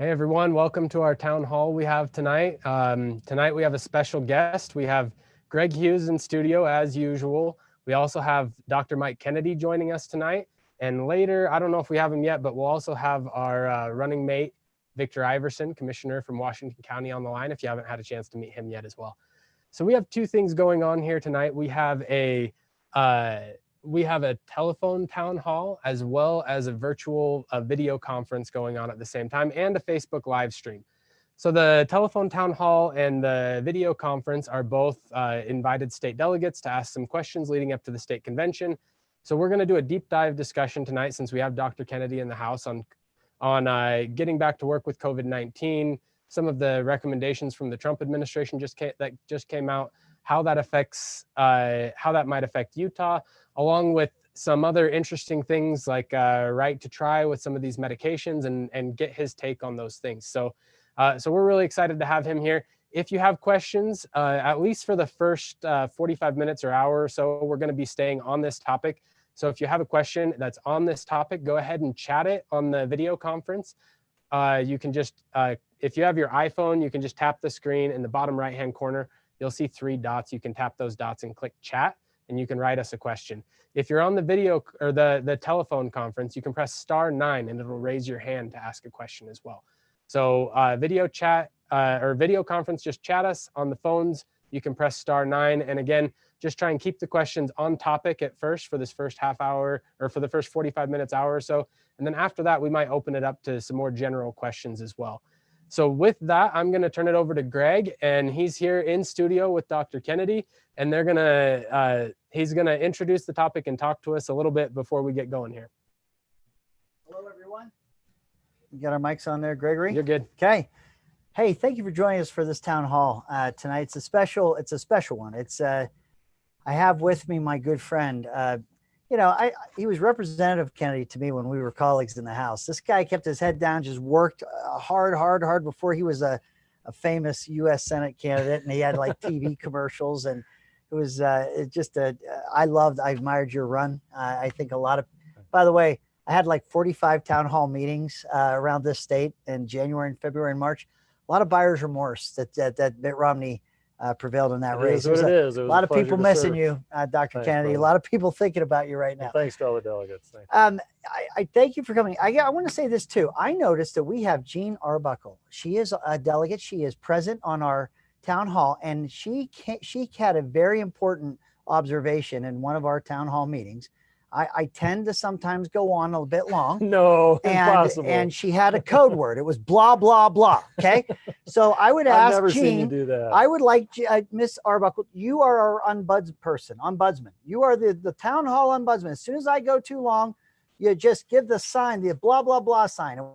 Hey everyone, welcome to our town hall we have tonight. Tonight we have a special guest. We have Greg Hughes in studio as usual. We also have Dr. Mike Kennedy joining us tonight. And later, I don't know if we have him yet, but we'll also have our running mate, Victor Iverson, commissioner from Washington County on the line if you haven't had a chance to meet him yet as well. So we have two things going on here tonight. We have a telephone town hall as well as a virtual video conference going on at the same time and a Facebook live stream. So the telephone town hall and the video conference are both invited state delegates to ask some questions leading up to the state convention. So we're going to do a deep dive discussion tonight since we have Dr. Kennedy in the house on getting back to work with COVID-19, some of the recommendations from the Trump administration that just came out, how that might affect Utah, along with some other interesting things like right to try with some of these medications and get his take on those things. So we're really excited to have him here. If you have questions, at least for the first 45 minutes or hour or so, we're going to be staying on this topic. So if you have a question that's on this topic, go ahead and chat it on the video conference. You can just, if you have your iPhone, you can just tap the screen in the bottom right-hand corner. You'll see 3 dots. You can tap those dots and click chat, and you can write us a question. If you're on the video or the telephone conference, you can press *9 and it'll raise your hand to ask a question as well. So video chat or video conference, just chat us. On the phones, you can press *9. And again, just try and keep the questions on topic at first for this first half hour or for the first 45 minutes, hour or so. And then after that, we might open it up to some more general questions as well. So with that, I'm going to turn it over to Greg, and he's here in studio with Dr. Kennedy, and he's going to introduce the topic and talk to us a little bit before we get going here. Hello, everyone. You got our mics on there, Gregory? You're good. Okay. Hey, thank you for joining us for this town hall tonight. It's a special one. I have with me my good friend. He was Representative Kennedy to me when we were colleagues in the House. This guy kept his head down, just worked hard before he was a famous U.S. Senate candidate, and he had like TV commercials, and it was I admired your run. I think by the way, I had like 45 town hall meetings around this state in January and February and March. A lot of buyer's remorse that Mitt Romney prevailed in that race. It is. A lot of people missing you, Dr. Kennedy. A lot of people thinking about you right now. And thanks to all the delegates. I thank you for coming. I want to say this too. I noticed that we have Jean Arbuckle. She is a delegate. She is present on our town hall, and she had a very important observation in one of our town hall meetings. I tend to sometimes go on a bit long. No, impossible. And she had a code word. It was blah, blah, blah. Okay. So I would ask I've never Jean, seen you do that. I would like Miss Arbuckle, you are our ombudsman. You are the town hall ombudsman. As soon as I go too long, you just give the sign, the blah, blah, blah sign, and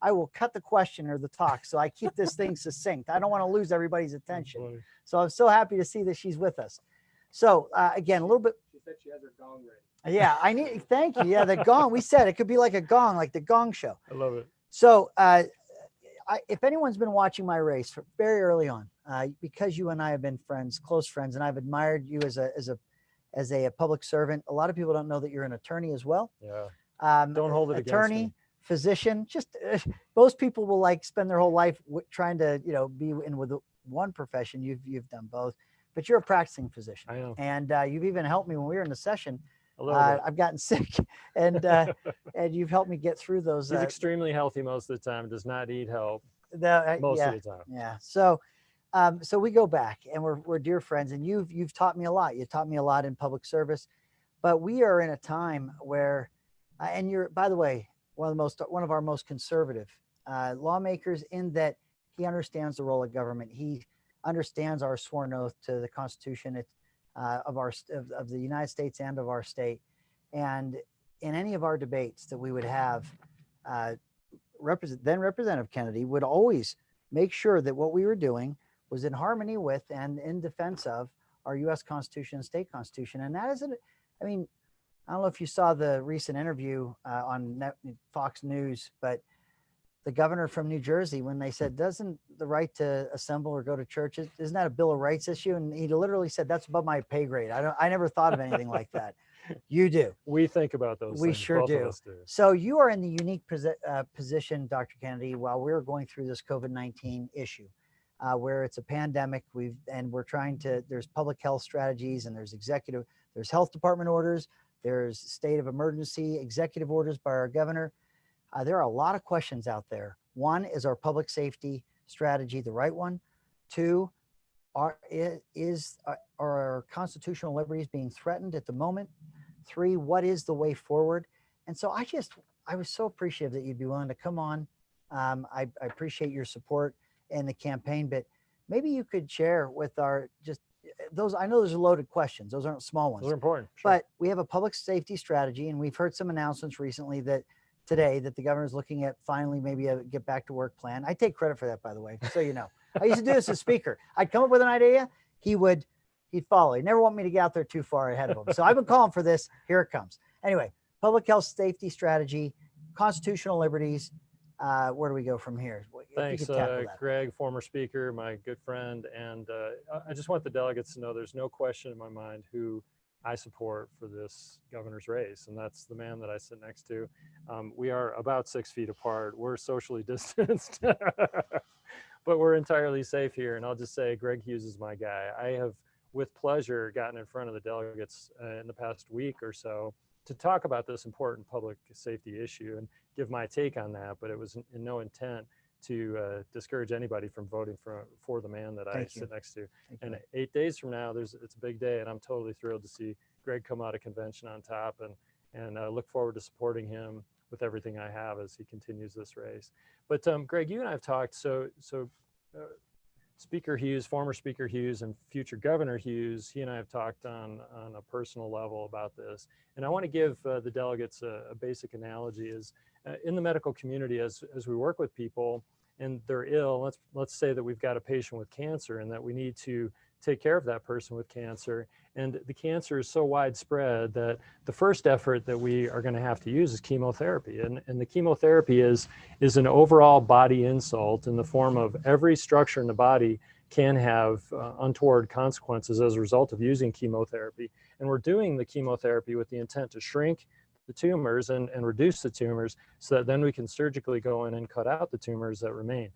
I will cut the question or the talk. So I keep this thing succinct. I don't want to lose everybody's attention. So I'm so happy to see that she's with us. So again, a little bit. She said she has her gong ready. Yeah, thank you. Yeah, the gong. We said it could be like a gong, like the Gong Show. I love it. So if anyone's been watching my race very early on, because you and I have been friends, close friends, and I've admired you as a public servant. A lot of people don't know that you're an attorney as well. Yeah. Don't hold it against me. Physician. Just most people will spend their whole life trying to be in with one profession. You've done both, but you're a practicing physician. I am. And you've even helped me when we were in the session. I've gotten sick, and you've helped me get through those. He's extremely healthy most of the time. Does not eat help most of the time. Yeah. So we go back, and we're dear friends, and you've taught me a lot. You taught me a lot in public service, but we are in a time where, and you're, by the way, one of our most conservative lawmakers, in that he understands the role of government. He understands our sworn oath to the Constitution. Of the United States and of our state. And in any of our debates that we would have, then Representative Kennedy would always make sure that what we were doing was in harmony with and in defense of our U.S. Constitution and state Constitution. And that isn't, I don't know if you saw the recent interview on Fox News, but the governor from New Jersey, when they said, doesn't the right to assemble or go to church, isn't that a Bill of Rights issue? And he literally said, that's above my pay grade. I never thought of anything like that. You do. We think about those We things. sure Both do. of us do. So you are in the unique position, Dr. Kennedy, while we're going through this COVID-19 issue, where it's a pandemic. We're trying to. There's public health strategies, and there's health department orders, there's state of emergency executive orders by our governor. There are a lot of questions out there. One, is our public safety strategy the right one? Two, are our constitutional liberties being threatened at the moment? Three, what is the way forward? And so I was so appreciative that you'd be willing to come on. I appreciate your support in the campaign, but maybe you could share with I know those are loaded questions. Those aren't small ones. Those are important. Sure. But we have a public safety strategy, and we've heard some announcements recently that the governor is looking at finally maybe a get back to work plan. I take credit for that, by the way, so you know. I used to do this as speaker. I'd come up with an idea, he'd follow. He'd never want me to get out there too far ahead of him. So I've been calling for this. Here it comes. Anyway, public health safety strategy, constitutional liberties. Where do we go from here? Thanks, Greg, former speaker, my good friend. And I just want the delegates to know there's no question in my mind who I support for this governor's race, and that's the man that I sit next to. We are about 6 feet apart. We're socially distanced, but we're entirely safe here. And I'll just say, Greg Hughes is my guy. I have, with pleasure, gotten in front of the delegates in the past week or so to talk about this important public safety issue and give my take on that. But it was in no intent to discourage anybody from voting for the man that I sit next to. And 8 days from now, it's a big day, and I'm totally thrilled to see Greg come out of convention on top, and look forward to supporting him with everything I have as he continues this race. But Greg, you and I have talked. So Speaker Hughes, former Speaker Hughes, and future Governor Hughes, he and I have talked on a personal level about this. And I want to give the delegates a basic analogy. Is in the medical community, as we work with people and they're ill, let's say that we've got a patient with cancer and that we need to take care of that person with cancer. And the cancer is so widespread that the first effort that we are going to have to use is chemotherapy. And the chemotherapy is an overall body insult in the form of every structure in the body can have untoward consequences as a result of using chemotherapy. And we're doing the chemotherapy with the intent to shrink the tumors and reduce the tumors so that then we can surgically go in and cut out the tumors that remain.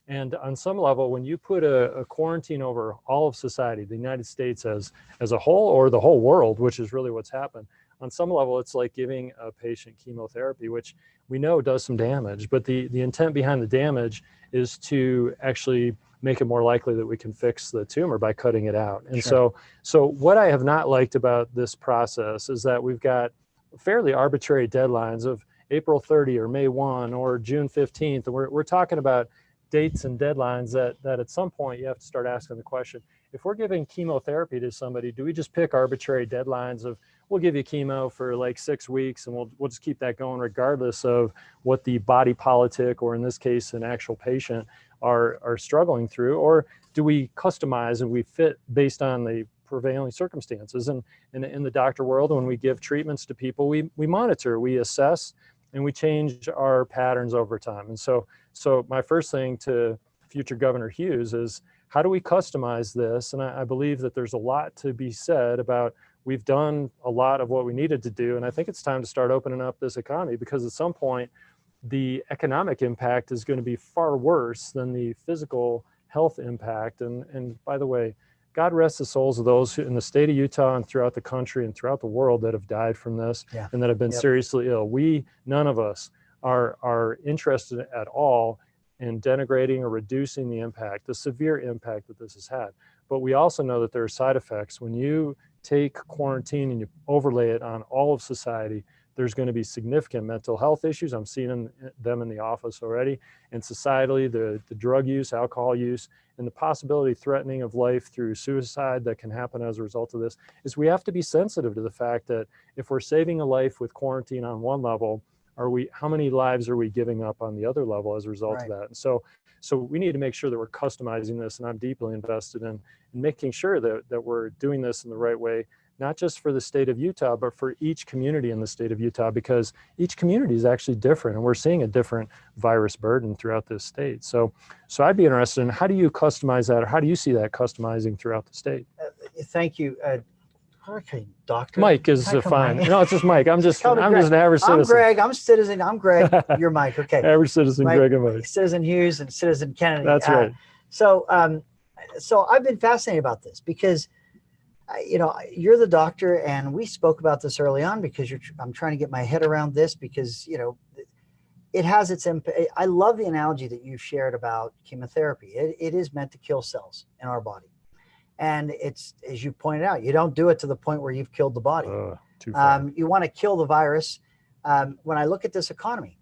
And on some level, when you put a quarantine over all of society, the United States as a whole, or the whole world, which is really what's happened, on some level, it's like giving a patient chemotherapy, which we know does some damage. But the intent behind the damage is to actually make it more likely that we can fix the tumor by cutting it out. And so what I have not liked about this process is that we've got fairly arbitrary deadlines of April 30 or May 1 or June 15th. And we're talking about dates and deadlines that at some point you have to start asking the question, if we're giving chemotherapy to somebody, do we just pick arbitrary deadlines of, we'll give you chemo for like 6 weeks and we'll just keep that going regardless of what the body politic, or in this case, an actual patient are struggling through? Or do we customize and we fit based on the prevailing circumstances? And in the doctor world, when we give treatments to people, we monitor, we assess, and we change our patterns over time. And so my first thing to future Governor Hughes is, how do we customize this? And I believe that there's a lot to be said about, we've done a lot of what we needed to do. And I think it's time to start opening up this economy, because at some point, the economic impact is going to be far worse than the physical health impact. And by the way, God rest the souls of those in the state of Utah and throughout the country and throughout the world that have died from this and that have been seriously ill. None of us are interested at all in denigrating or reducing the impact, the severe impact that this has had. But we also know that there are side effects. When you take quarantine and you overlay it on all of society, there's going to be significant mental health issues. I'm seeing them in the office already. And societally, the drug use, alcohol use, and the possibility threatening of life through suicide that can happen as a result of this, is we have to be sensitive to the fact that if we're saving a life with quarantine on one level, how many lives are we giving up on the other level as a result of that? And so we need to make sure that we're customizing this, and I'm deeply invested in making sure that we're doing this in the right way, not just for the state of Utah, but for each community in the state of Utah, because each community is actually different, and we're seeing a different virus burden throughout this state. So I'd be interested in, how do you customize that, or how do you see that customizing throughout the state? Thank you. Okay, doctor. Mike is Can I come fine. Mike? No, it's just Mike. I'm just Call me an Greg. average I'm citizen. Greg. I'm citizen. I'm Greg. You're Mike. Okay. Average citizen, Mike, Greg and Mike. Citizen Hughes and Citizen Kennedy. That's right. So I've been fascinated about this because, you're the doctor, and we spoke about this early on because I'm trying to get my head around this because, it has its impact. I love the analogy that you've shared about chemotherapy. It is meant to kill cells in our body. And it's, as you pointed out, you don't do it to the point where you've killed the body. Too far. You want to kill the virus. When I look at this economy,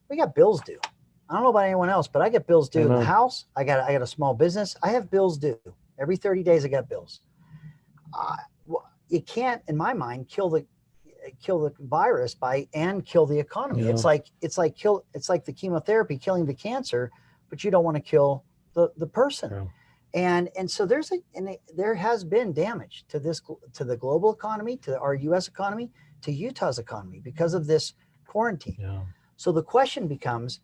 we got bills due. I don't know about anyone else, but I get bills due in the house. I got a small business. I have bills due. Every 30 days I got bills. You can't, in my mind, kill the virus and kill the economy. Yeah. It's like the chemotherapy killing the cancer, but you don't want to kill the person. Yeah. And so there has been damage to the global economy, to our U.S. economy, to Utah's economy because of this quarantine. Yeah. So the question becomes,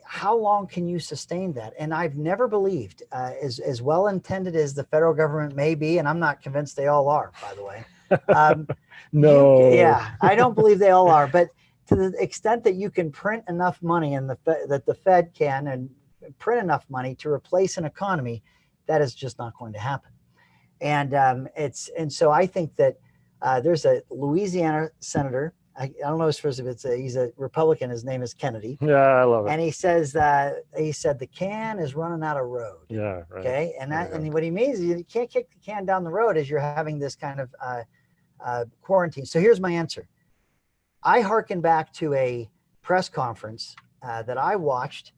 how long can you sustain that? And I've never believed, as well intended as the federal government may be, and I'm not convinced they all are, by the way. No. I don't believe they all are, but to the extent that you can print enough money and that the Fed can and print enough money to replace an economy, that is just not going to happen. And so I think that there's a Louisiana senator. I don't know his first, he's a Republican. His name is Kennedy. Yeah, I love it. And he says that he said the can is running out of road. Yeah, right. Okay, and what he means is you can't kick the can down the road as you're having this kind of quarantine. So here's my answer. I hearken back to a press conference that I watched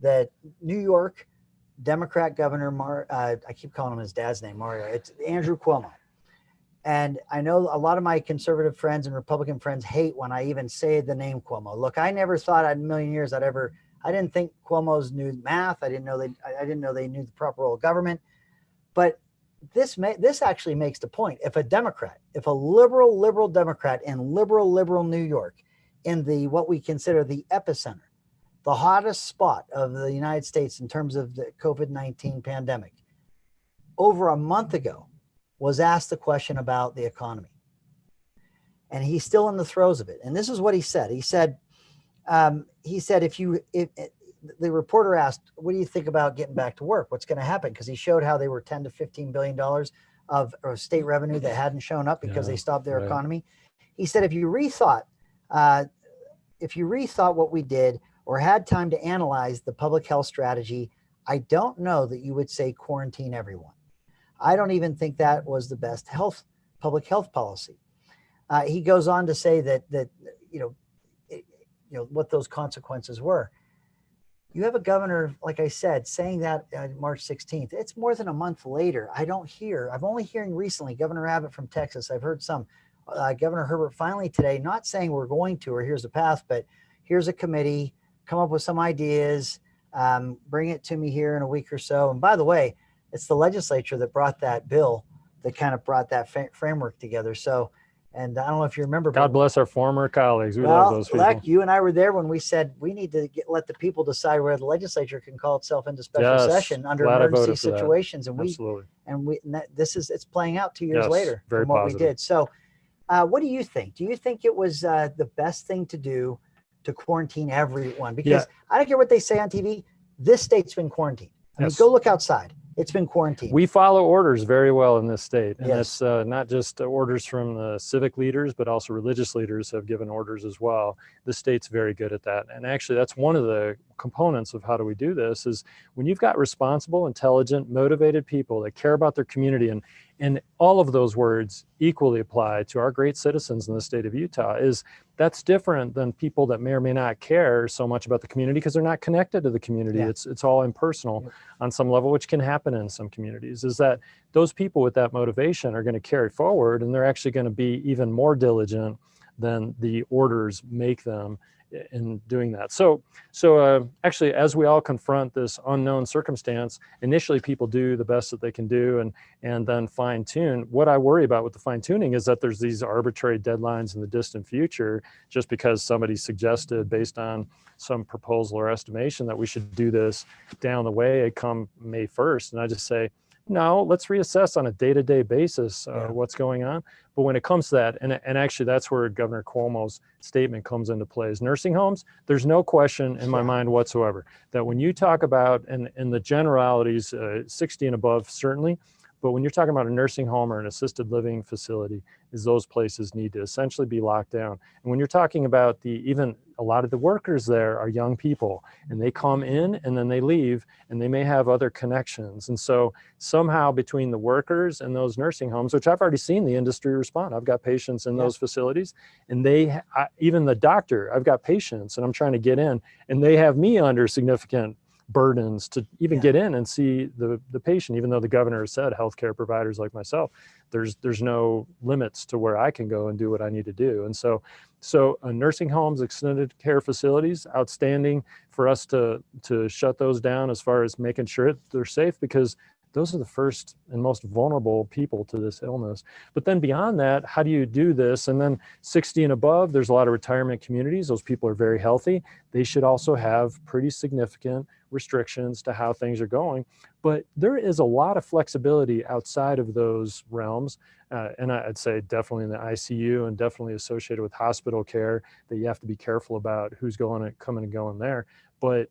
that New York Democrat Governor, I keep calling him his dad's name, Mario. It's Andrew Cuomo. And I know a lot of my conservative friends and Republican friends hate when I even say the name Cuomo. Look, I never thought in a million years I didn't think Cuomo's knew math. I didn't know they knew the proper role of government. But this actually makes the point. If a liberal Democrat in liberal New York, in what we consider the epicenter, the hottest spot of the United States in terms of the COVID-19 pandemic, over a month ago, was asked the question about the economy. And he's still in the throes of it. And this is what he said. He said, if the reporter asked, what do you think about getting back to work? What's going to happen? Because he showed how they were $10 to $15 billion of state revenue that hadn't shown up because they stopped their economy. He said, if you rethought what we did or had time to analyze the public health strategy, I don't know that you would say quarantine everyone. I don't even think that was the best public health policy. He goes on to say that what those consequences were. You have a governor, like I said, saying that March 16th. It's more than a month later. I'm only hearing recently, Governor Abbott from Texas, I've heard some, Governor Herbert finally today, not saying we're going to, or here's a path, but here's a committee, come up with some ideas, bring it to me here in a week or so. And by the way, it's the legislature that brought that bill that kind of brought that framework together. So, and I don't know if you remember. God bless our former colleagues. We love those people. Leck, you and I were there when we said we need to let the people decide where the legislature can call itself into special session under emergency situations. And it's playing out 2 years later from what we did. So what do you think? Do you think it was the best thing to do to quarantine everyone? Because I don't care what they say on TV. This state's been quarantined. I mean, go look outside. It's been quarantined. We follow orders very well in this state. And it's not just orders from the civic leaders, but also religious leaders have given orders as well. The state's very good at that. And actually, that's one of the components of how do we do this is when you've got responsible, intelligent, motivated people that care about their community, and all of those words equally apply to our great citizens in the state of Utah, that's different than people that may or may not care so much about the community because they're not connected to the community. It's all impersonal on some level, which can happen in some communities, is that those people with that motivation are going to carry forward, and they're actually going to be even more diligent than the orders make them in doing that. So actually, as we all confront this unknown circumstance, initially people do the best that they can do and then fine tune. What I worry about with the fine tuning is that there's these arbitrary deadlines in the distant future, just because somebody suggested based on some proposal or estimation that we should do this down the way come May 1st. And I just say, No, let's reassess on a day-to-day basis Yeah. what's going on. But when it comes to that, and actually that's where Governor Cuomo's statement comes into play, is nursing homes, there's no question in my Yeah. mind whatsoever that when you talk about, and the generalities, 60 and above certainly, but when you're talking about a nursing home or an assisted living facility, is those places need to essentially be locked down. And when you're talking about even a lot of the workers there are young people, and they come in and then they leave, and they may have other connections. And so somehow between the workers and those nursing homes, which I've already seen the industry respond, I've got patients in those facilities, and even the doctor, I've got patients and I'm trying to get in, and they have me under significant burdens to even get in and see the patient, even though the governor has said healthcare providers like myself, there's no limits to where I can go and do what I need to do. And so nursing homes, extended care facilities, outstanding for us to shut those down as far as making sure they're safe, because those are the first and most vulnerable people to this illness. But then beyond that, how do you do this? And then 60 and above, there's a lot of retirement communities. Those people are very healthy. They should also have pretty significant restrictions to how things are going. But there is a lot of flexibility outside of those realms. And I'd say definitely in the ICU and definitely associated with hospital care, that you have to be careful about who's coming and going there. But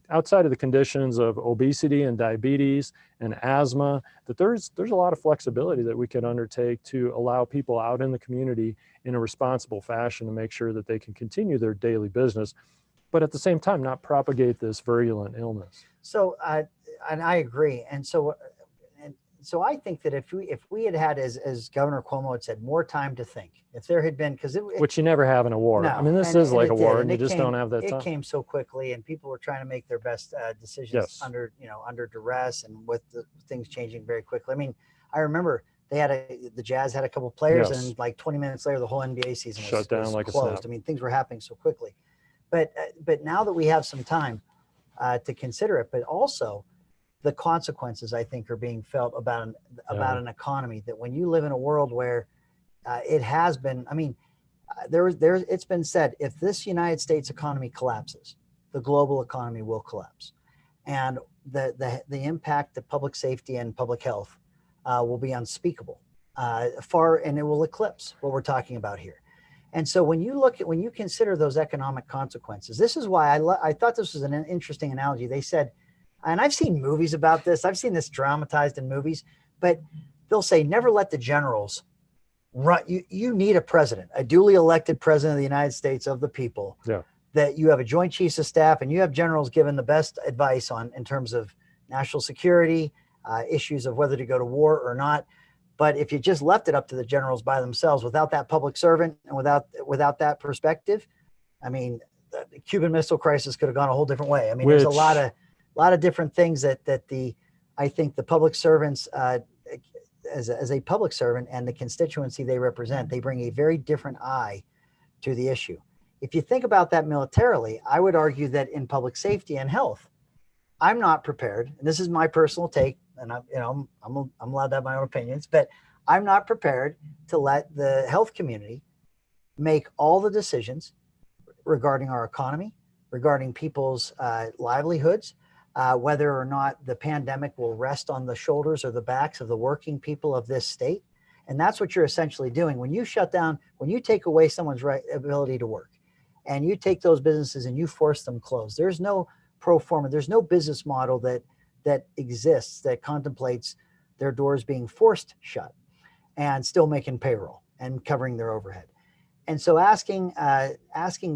outside of the conditions of obesity and diabetes and asthma, that there's a lot of flexibility that we can undertake to allow people out in the community in a responsible fashion to make sure that they can continue their daily business, but at the same time not propagate this virulent illness. So, and I agree. And so I think that if we had as Governor Cuomo had said, more time to think, if there had been, which you never have in a war. No, I mean, this is like a war, and you just don't have that time. It came so quickly, and people were trying to make their best decisions under duress, and with the things changing very quickly. I mean, I remember the Jazz had a couple players, and like 20 minutes later, the whole NBA season was closed. I mean, things were happening so quickly. But now that we have some time to consider it, but also the consequences, I think, are being felt about an economy that when you live in a world where it has been, I mean, it's been said, if this United States economy collapses, the global economy will collapse, and the impact to public safety and public health will be unspeakable, and it will eclipse what we're talking about here. And so when you consider those economic consequences, this is why I thought this was an interesting analogy. They said, and I've seen movies about this, I've seen this dramatized in movies, but they'll say, never let the generals run. You need a president, a duly elected president of the United States of the people, that you have a joint chiefs of staff and you have generals given the best advice in terms of national security, issues of whether to go to war or not. But if you just left it up to the generals by themselves without that public servant and without that perspective, I mean, the Cuban Missile Crisis could have gone a whole different way. I mean, there's a lot of different things that I think the public servants, as a public servant and the constituency they represent, they bring a very different eye to the issue. If you think about that militarily, I would argue that in public safety and health, I'm not prepared, and this is my personal take, and I'm allowed to have my own opinions, but I'm not prepared to let the health community make all the decisions regarding our economy, regarding people's livelihoods, whether or not the pandemic will rest on the shoulders or the backs of the working people of this state. And that's what you're essentially doing. When you shut down, when you take away someone's ability to work, and you take those businesses and you force them closed, there's no pro forma, there's no business model that exists that contemplates their doors being forced shut and still making payroll and covering their overhead. And so asking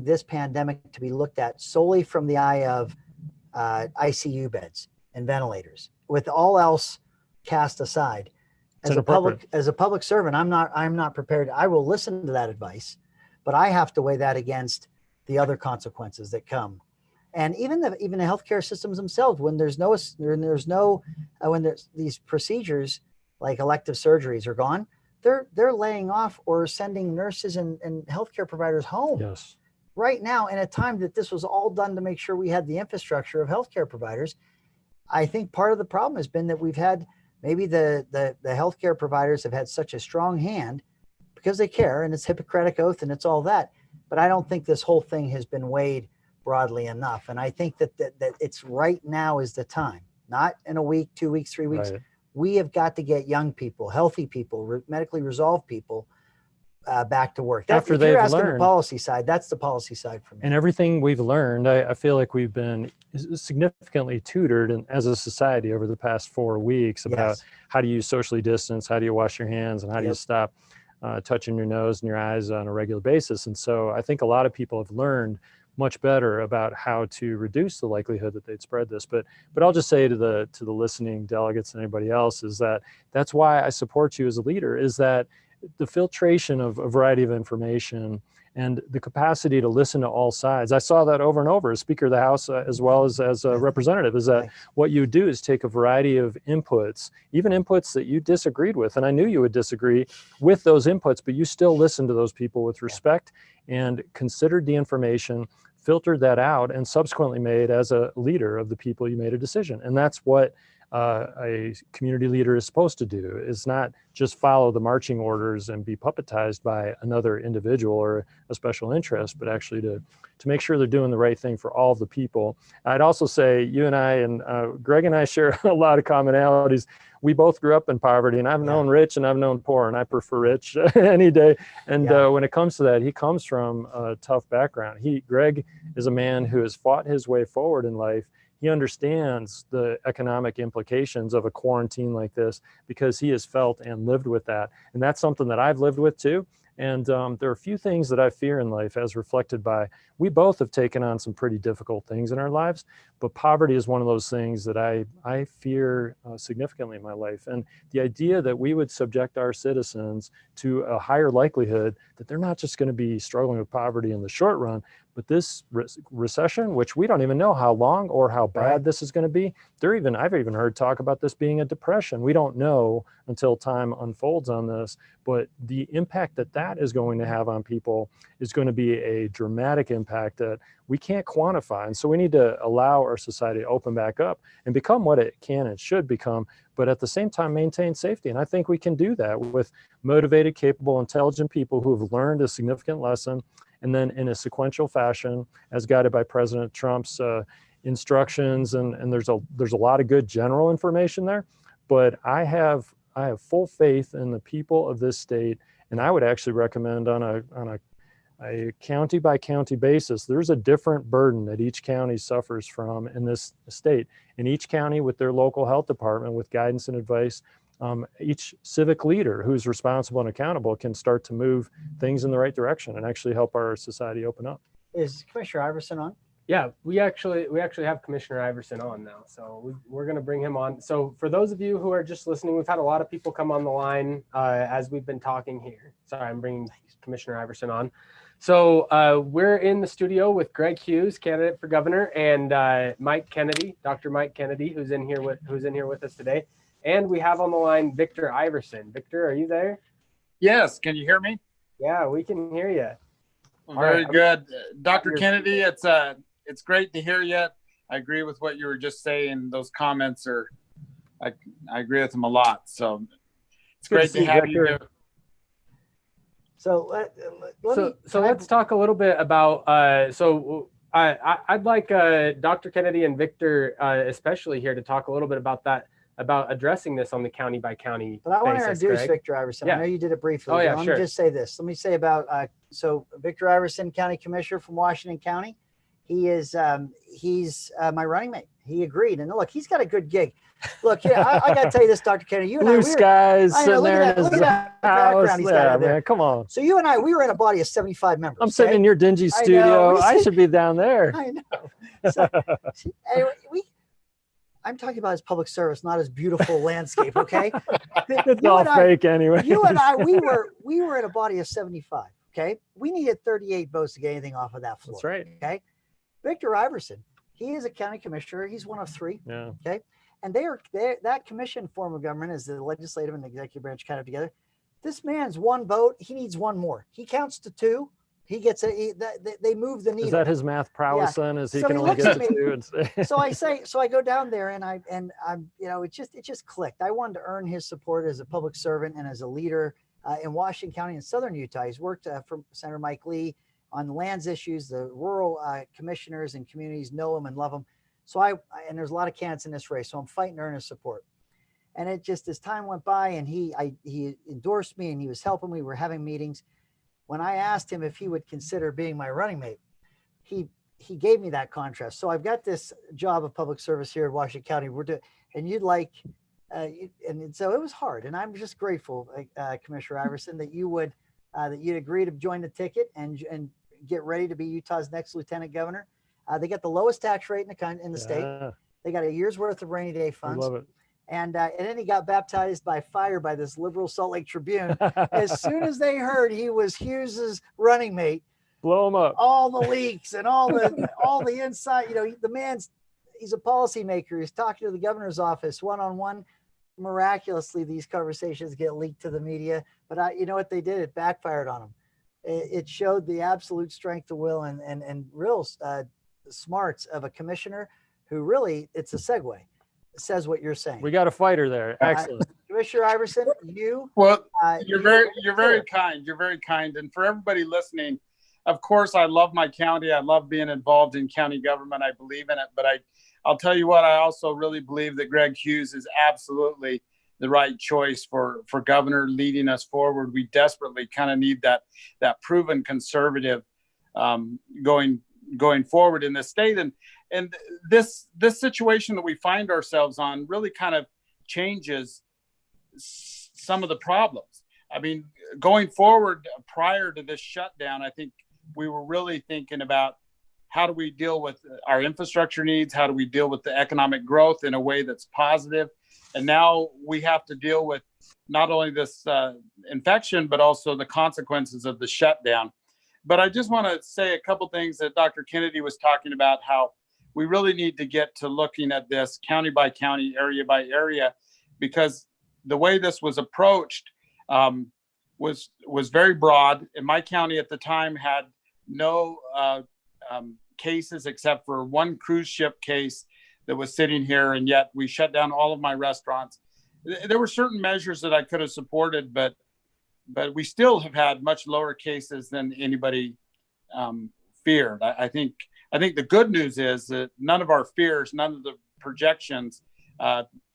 this pandemic to be looked at solely from the eye of ICU beds and ventilators, with all else cast aside, as a public servant, I'm not prepared. I will listen to that advice, but I have to weigh that against the other consequences that come. And even the healthcare systems themselves, when there's these procedures like elective surgeries are gone, they're laying off or sending nurses and healthcare providers home. Yes. Right now, in a time that this was all done to make sure we had the infrastructure of healthcare providers, I think part of the problem has been that we've had maybe the healthcare providers have had such a strong hand because they care, and it's Hippocratic oath and it's all that. But I don't think this whole thing has been weighed broadly enough. And I think that it's right now is the time, not in a week, 2 weeks, 3 weeks. Right. We have got to get young people, healthy people, medically resolved people back to work. That's, After if you're they've asking learned the policy side, that's the policy side for me. and everything we've learned, I feel like we've been significantly tutored as a society over the past 4 weeks about Yes. how do you socially distance, how do you wash your hands, and how do you Yep. stop touching your nose and your eyes on a regular basis. And so I think a lot of people have learned much better about how to reduce the likelihood that they'd spread this. But I'll just say to the listening delegates and anybody else is that that's why I support you as a leader, is that the filtration of a variety of information and the capacity to listen to all sides. I saw that over and over as Speaker of the House, as well as a representative, is that Thanks. what you do is take a variety of inputs, even inputs that you disagreed with. And I knew you would disagree with those inputs, but you still listened to those people with respect and considered the information, filtered that out, and subsequently made, as a leader of the people, you made a decision. And that's what a community leader is supposed to do, is not just follow the marching orders and be puppetized by another individual or a special interest, but actually to make sure they're doing the right thing for all of the people. I'd also say you and I and Greg and I share a lot of commonalities. We both grew up in poverty, and I've known rich and I've known poor, and I prefer rich any day. And when it comes to that, he comes from a tough background. Greg is a man who has fought his way forward in life. He understands the economic implications of a quarantine like this because he has felt and lived with that. And that's something that I've lived with too. And there are a few things that I fear in life, as reflected by, we both have taken on some pretty difficult things in our lives, but poverty is one of those things that I fear significantly in my life. And the idea that we would subject our citizens to a higher likelihood that they're not just going to be struggling with poverty in the short run, but this recession, which we don't even know how long or how bad this is going to be. I've even heard talk about this being a depression. We don't know until time unfolds on this, but the impact that is going to have on people is going to be a dramatic impact that we can't quantify. And so we need to allow our society to open back up and become what it can and should become, but at the same time maintain safety. And I think we can do that with motivated, capable, intelligent people who have learned a significant lesson, and then in a sequential fashion, as guided by President Trump's instructions. And there's a lot of good general information there, but I have full faith in the people of this state. And I would actually recommend on a county by county basis, there's a different burden that each county suffers from in this state. In each county, with their local health department, with guidance and advice, each civic leader who's responsible and accountable can start to move things in the right direction and actually help our society open up. Is Commissioner Iverson on? Yeah, we actually have Commissioner Iverson on now, so we're going to bring him on. So for those of you who are just listening, we've had a lot of people come on the line as we've been talking here. Sorry, I'm bringing Commissioner Iverson on. So we're in the studio with Greg Hughes, candidate for governor, and Mike Kennedy, Dr. Mike Kennedy, who's in here with us today. And we have on the line Victor Iverson. Victor, are you there? Yes. Can you hear me? Yeah, we can hear you. Very good. Dr. Kennedy, it's great to hear you. I agree with what you were just saying. Those comments I agree with them a lot. So it's great to have you here. So let's talk a little bit about, I'd like Dr. Kennedy and Victor especially here to talk a little bit about that, about addressing this on the county by county. But I want to introduce Greg. Victor Iverson. Yeah. I know you did it briefly. Oh, yeah, Let sure. me just say this. Let me say about, so Victor Iverson, County Commissioner from Washington County. He is, he's my running mate. He agreed. And look, he's got a good gig. Look, yeah, I got to tell you this, Dr. Kennedy. You and Blue I, skies sitting there in his background he's got Yeah, out there. man, come on. So you and I, we were in a body of 75 members. I'm sitting in your dingy studio. I should be down there. I know. So, anyway, I'm talking about his public service, not his beautiful landscape. Okay, It's all fake anyway. You and I, we were in a body of 75. Okay, we needed 38 votes to get anything off of that floor. That's right. Okay, Victor Iverson, he is a county commissioner. He's one of three. Yeah. Okay, and that commission form of government is the legislative and the executive branch kind of together. This man's one vote. He needs one more. He counts to two. He gets they move the needle. Is that his math prowess then? Is he can only get to two? So I go down there and I'm it just clicked. I wanted to earn his support as a public servant and as a leader in Washington County and Southern Utah. He's worked for Senator Mike Lee on the lands issues. The rural commissioners and communities know him and love him. So and there's a lot of candidates in this race. So I'm fighting to earn his support. And it just, as time went by and he endorsed me and he was helping me, we were having meetings. When I asked him if he would consider being my running mate, he gave me that contrast. So I've got this job of public service here in Washington County. And you'd like, and so it was hard. And I'm just grateful, Commissioner Iverson, that you'd agree to join the ticket and get ready to be Utah's next lieutenant governor. They got the lowest tax rate in the state. They got a year's worth of rainy day funds. We love it. And then he got baptized by fire by this liberal Salt Lake Tribune. As soon as they heard he was Hughes's running mate, blow him up. All the leaks and all the inside, he's a policymaker. He's talking to the governor's office one-on-one. Miraculously, these conversations get leaked to the media. But you know what they did? It backfired on him. It showed the absolute strength of will and real smarts of a commissioner who really, it's a segue, says what you're saying. We got a fighter there. Excellent. Commissioner Iverson, you're very kind. You're very kind. And for everybody listening, of course, I love my county. I love being involved in county government. I believe in it. But I'll tell you what, I also really believe that Greg Hughes is absolutely the right choice for governor, leading us forward. We desperately kind of need that proven conservative going forward in the state. And this situation that we find ourselves on really kind of changes some of the problems. I mean, going forward, prior to this shutdown, I think we were really thinking about how do we deal with our infrastructure needs? How do we deal with the economic growth in a way that's positive? And now we have to deal with not only this infection, but also the consequences of the shutdown. But I just want to say a couple things that Dr. Kennedy was talking about, how we really need to get to looking at this county by county, area by area, because the way this was approached was very broad. And my county at the time had no cases except for one cruise ship case that was sitting here, and yet we shut down all of my restaurants. There were certain measures that I could have supported, but we still have had much lower cases than anybody feared. I think the good news is that none of our fears, none of the projections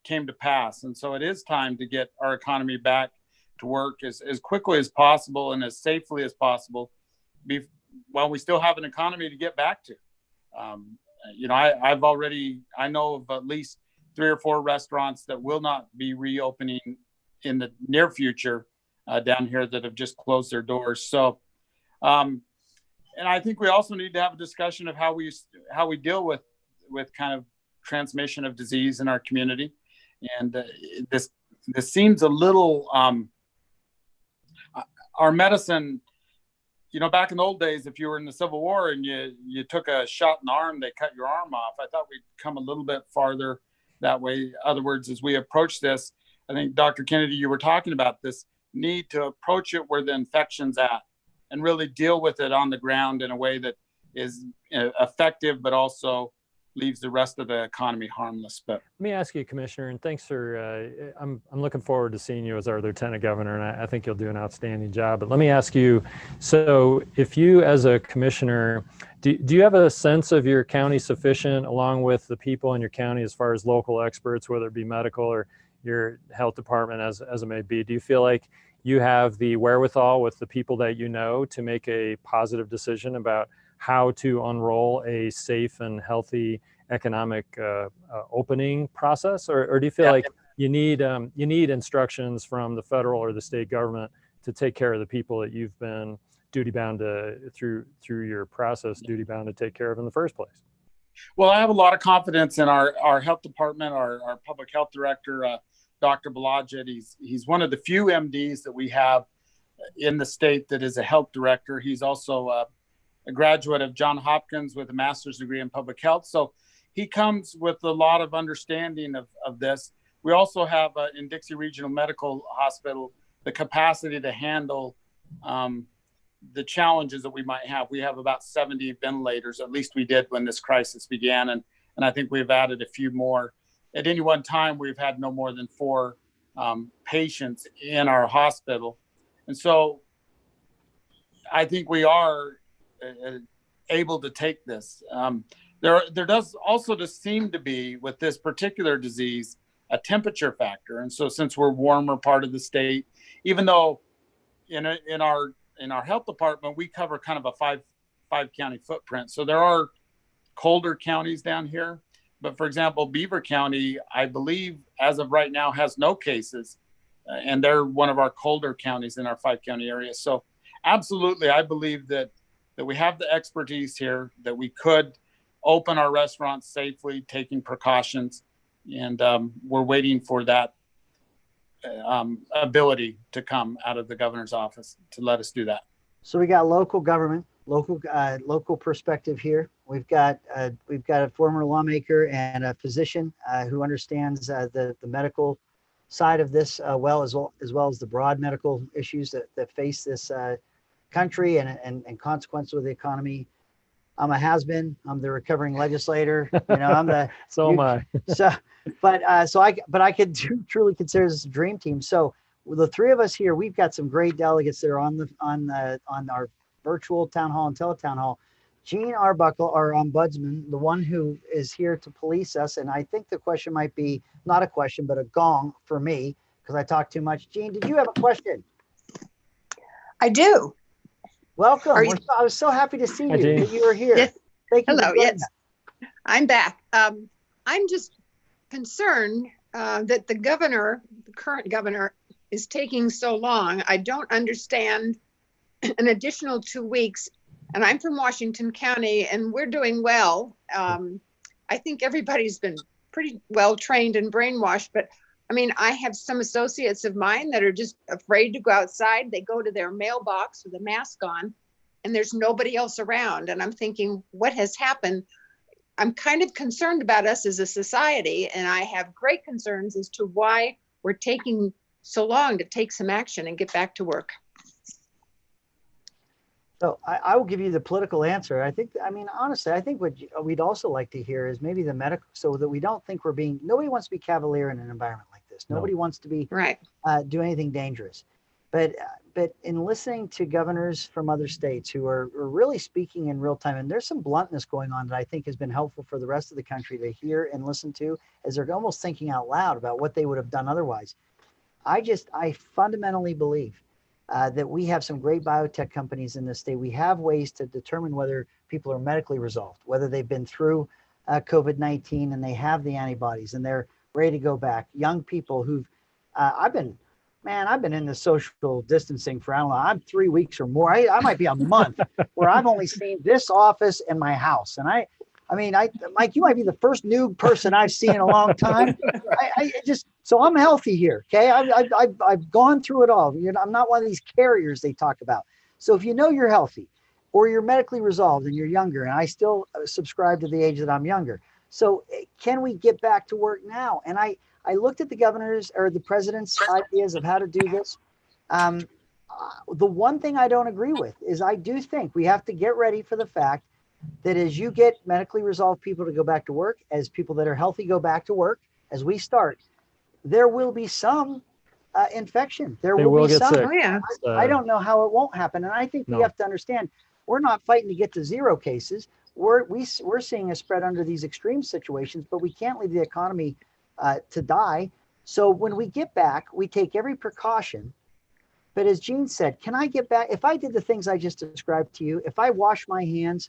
came to pass. And so it is time to get our economy back to work as quickly as possible and as safely as possible, while we still have an economy to get back to. I know of at least 3 or 4 restaurants that will not be reopening in the near future down here that have just closed their doors. So, and I think we also need to have a discussion of how we deal with kind of transmission of disease in our community. And this seems a little, our medicine, back in the old days, if you were in the Civil War and you took a shot in the arm, they cut your arm off. I thought we'd come a little bit farther that way. In other words, as we approach this, I think, Dr. Kennedy, you were talking about this need to approach it where the infection's at and really deal with it on the ground in a way that is effective, but also leaves the rest of the economy harmless. But let me ask you, Commissioner, and thanks for, I'm looking forward to seeing you as our Lieutenant Governor, and I think you'll do an outstanding job. But let me ask you, so if you as a Commissioner, do you have a sense of your county sufficient along with the people in your county as far as local experts, whether it be medical or your health department as it may be? Do you feel like you have the wherewithal with the people that you know to make a positive decision about how to unroll a safe and healthy economic opening process, or do you feel like you need instructions from the federal or the state government to take care of the people that you've been duty bound to through your process duty bound to take care of in the first place? Well, I have a lot of confidence in our health department, our public health director, Dr. Blodgett. He's one of the few MDs that we have in the state that is a health director. He's also a graduate of Johns Hopkins with a master's degree in public health. So he comes with a lot of understanding of this. We also have in Dixie Regional Medical Hospital the capacity to handle the challenges that we might have. We have about 70 ventilators, at least we did when this crisis began. And I think we've added a few more. At any one time, we've had no more than 4 patients in our hospital. And so I think we are able to take this. There does also just seem to be, with this particular disease, a temperature factor. And so since we're warmer part of the state, even though in our health department, we cover kind of a five county footprint. So there are colder counties down here. But for example, Beaver County, I believe as of right now has no cases. And they're one of our colder counties in our 5 county area. So absolutely, I believe that we have the expertise here, that we could open our restaurants safely, taking precautions. And we're waiting for that ability to come out of the governor's office to let us do that. So we got local government, local perspective here. We've got a former lawmaker and a physician who understands the medical side of this as well as the broad medical issues that face this country and consequences of the economy. I'm a has-been. I'm the recovering legislator. I'm the So am I. But I could truly consider this a dream team. So the three of us here, we've got some great delegates that are on our virtual town hall and teletown hall. Gene Arbuckle, our ombudsman, the one who is here to police us. And I think the question might be not a question, but a gong for me because I talk too much. Gene, did you have a question? I do. Welcome. I was so happy to see you. That you were here. Yes. Thank you. Hello. Yes, I'm back. I'm just concerned that the current governor, is taking so long. I don't understand an additional 2 weeks. And I'm from Washington County, and we're doing well. I think everybody's been pretty well trained and brainwashed, but I mean, I have some associates of mine that are just afraid to go outside. They go to their mailbox with a mask on, and there's nobody else around. And I'm thinking, what has happened? I'm kind of concerned about us as a society, and I have great concerns as to why we're taking so long to take some action and get back to work. So I will give you the political answer. Honestly, I think what we'd also like to hear is maybe the medical, so that we don't think nobody wants to be cavalier in an environment like this. Nobody wants to be do anything dangerous. But in listening to governors from other states who are really speaking in real time, and there's some bluntness going on that I think has been helpful for the rest of the country to hear and listen to as they're almost thinking out loud about what they would have done otherwise. I fundamentally believe that we have some great biotech companies in this state. We have ways to determine whether people are medically resolved, whether they've been through COVID-19 and they have the antibodies and they're ready to go back. Young people who've, I've been in the social distancing for, I don't know, I'm 3 weeks or more. I might be a month where I've only seen this office and my house. And Mike, you might be the first new person I've seen in a long time. So I'm healthy here. Okay. I've gone through it all. I'm not one of these carriers they talk about. So if you know you're healthy or you're medically resolved and you're younger, and I still subscribe to the age that I'm younger. So can we get back to work now? And I looked at the governor's or the president's ideas of how to do this. The one thing I don't agree with is I do think we have to get ready for the fact that as you get medically resolved people to go back to work, as people that are healthy go back to work, as we start, there will be some infection. There will be some. Sick. Oh, yeah. I don't know how it won't happen. And I think we have to understand we're not fighting to get to 0 cases. We're seeing a spread under these extreme situations, but we can't leave the economy to die. So when we get back, we take every precaution. But as Gene said, can I get back? If I did the things I just described to you, if I wash my hands,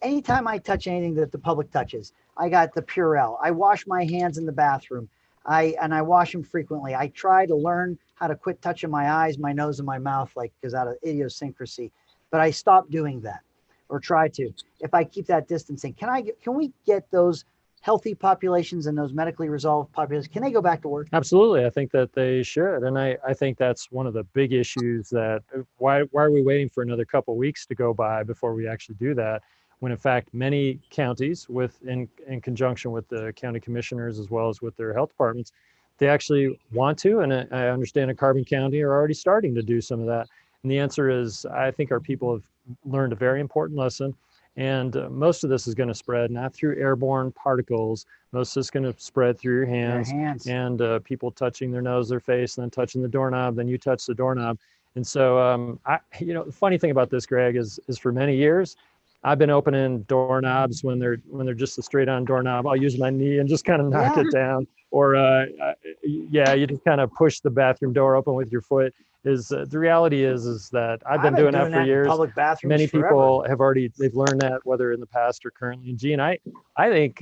anytime I touch anything that the public touches, I got the Purell. I wash my hands in the bathroom. I wash them frequently. I try to learn how to quit touching my eyes, my nose, and my mouth, because out of idiosyncrasy. But I stopped doing that, or try to. If I keep that distancing, can we get those healthy populations and those medically resolved populations, can they go back to work? Absolutely. I think that they should. And I think that's one of the big issues that why are we waiting for another couple of weeks to go by before we actually do that? When in fact, many counties in conjunction with the county commissioners, as well as with their health departments, they actually want to. And I understand in Carbon County are already starting to do some of that. And the answer is, I think our people have learned a very important lesson. And most of this is going to spread not through airborne particles. Most of it's going to spread through your hands. And people touching their nose, their face, and then touching the doorknob. Then you touch the doorknob. And so, the funny thing about this, Greg, is for many years, I've been opening doorknobs when they're just a straight on doorknob. I'll use my knee and just kind of knock it down. or yeah, you just kind of push the bathroom door open with your foot. The reality is that I've been doing that for in years. public bathrooms Many forever. people have already, they've learned that, whether in the past or currently. And Gene, I think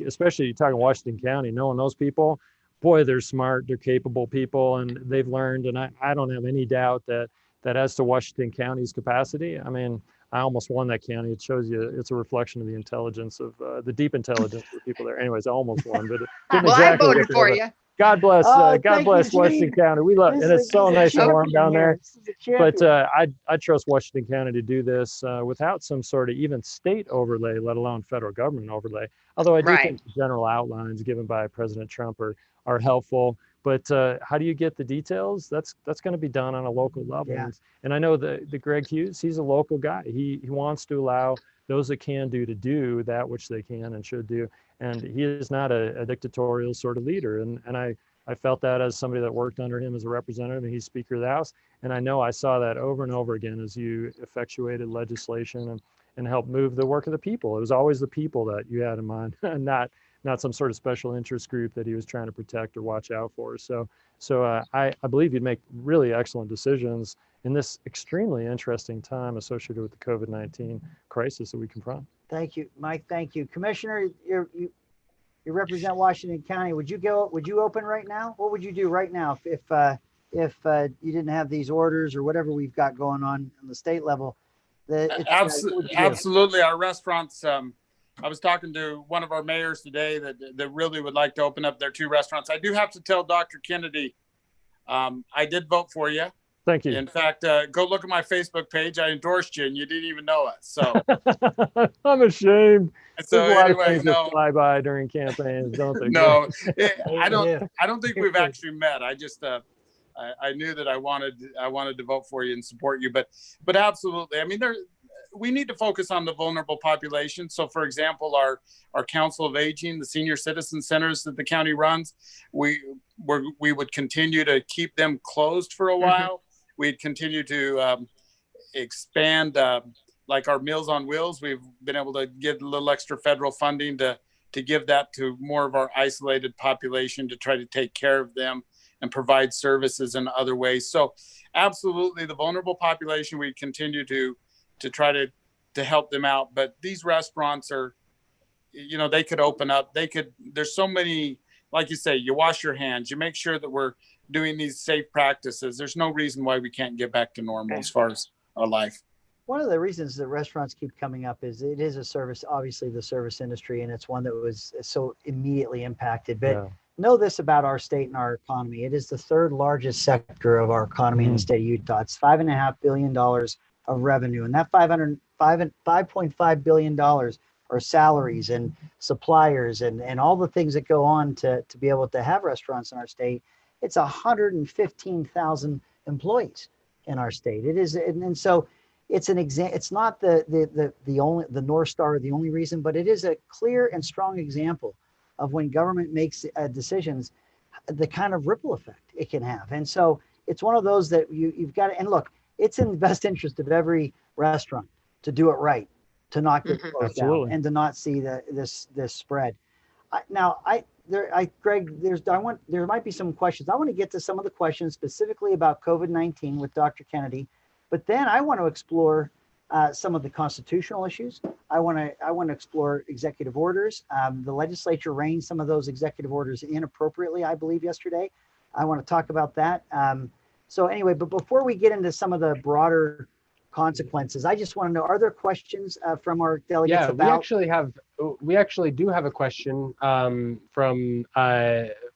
especially talking Washington County, knowing those people, boy, they're smart, they're capable people, and they've learned. And I don't have any doubt that as to Washington County's capacity, I mean, I almost won that county. It shows you it's a reflection of the intelligence of the deep intelligence of the people there. Anyways, I almost won, but didn't Well, I exactly voted get for there, you. but God bless, God thank you, bless Washington Gene. County. We love, and it's so nice and warm down there. This is a But champion. I trust Washington County to do this without some sort of even state overlay, let alone federal government overlay. Although I do Right. think the general outlines given by President Trump are helpful. But how do you get the details? That's going to be done on a local level. Yeah. And I know the Greg Hughes, he's a local guy. He wants to allow those that can do to do that which they can and should do. And he is not a dictatorial sort of leader. And I felt that as somebody that worked under him as a representative, and he's Speaker of the House. And I know I saw that over and over again as you effectuated legislation and helped move the work of the people. It was always the people that you had in mind, not some sort of special interest group that he was trying to protect or watch out for. So I believe you'd make really excellent decisions in this extremely interesting time associated with the COVID-19 crisis that we confront. Thank you, Mike. Thank you, Commissioner. You represent Washington County. Would you open right now? What would you do right now if you didn't have these orders or whatever we've got going on the state level? Absolutely. Our restaurants, I was talking to one of our mayors today that really would like to open up their 2 restaurants. I do have to tell Dr. Kennedy, I did vote for you. Thank you. In fact, go look at my Facebook page. I endorsed you and you didn't even know it. So I'm ashamed. So There's a lot anyway, of things that fly by during campaigns, don't they? No, I don't think we've actually met. I just, I knew that I wanted to vote for you and support you, but absolutely. I mean, we need to focus on the vulnerable population. So for example, our Council of Aging, the senior citizen centers that the county runs, we would continue to keep them closed for a while. We'd continue to expand, like our Meals on Wheels. We've been able to get a little extra federal funding to give that to more of our isolated population to try to take care of them and provide services in other ways. So absolutely, the vulnerable population, we continue to try to help them out. But these restaurants are, they could open up. There's so many, like you say, you wash your hands, you make sure that we're doing these safe practices. There's no reason why we can't get back to normal as far as our life. One of the reasons that restaurants keep coming up is it is a service, obviously the service industry, and it's one that was so immediately impacted. But know this about our state and our economy. It is the 3rd largest sector of our economy in the state of Utah. It's $5.5 billion of revenue. And that $5.5 billion are salaries and suppliers and all the things that go on to be able to have restaurants in our state. It's 115,000 employees in our state. It is, and so it's it's not the North Star, the only reason, but it is a clear and strong example of when government makes decisions, the kind of ripple effect it can have. And so it's one of those that you've got to, and look, it's in the best interest of every restaurant to do it right, to not get closed down and to not see this spread. Greg, there might be some questions. I want to get to some of the questions specifically about COVID-19 with Dr. Kennedy, but then I want to explore some of the constitutional issues. I want to explore executive orders. The legislature reined some of those executive orders inappropriately, I believe, yesterday. I want to talk about that. So anyway, but before we get into some of the broader consequences, I just want to know, are there questions from our delegates about? We actually do have a question from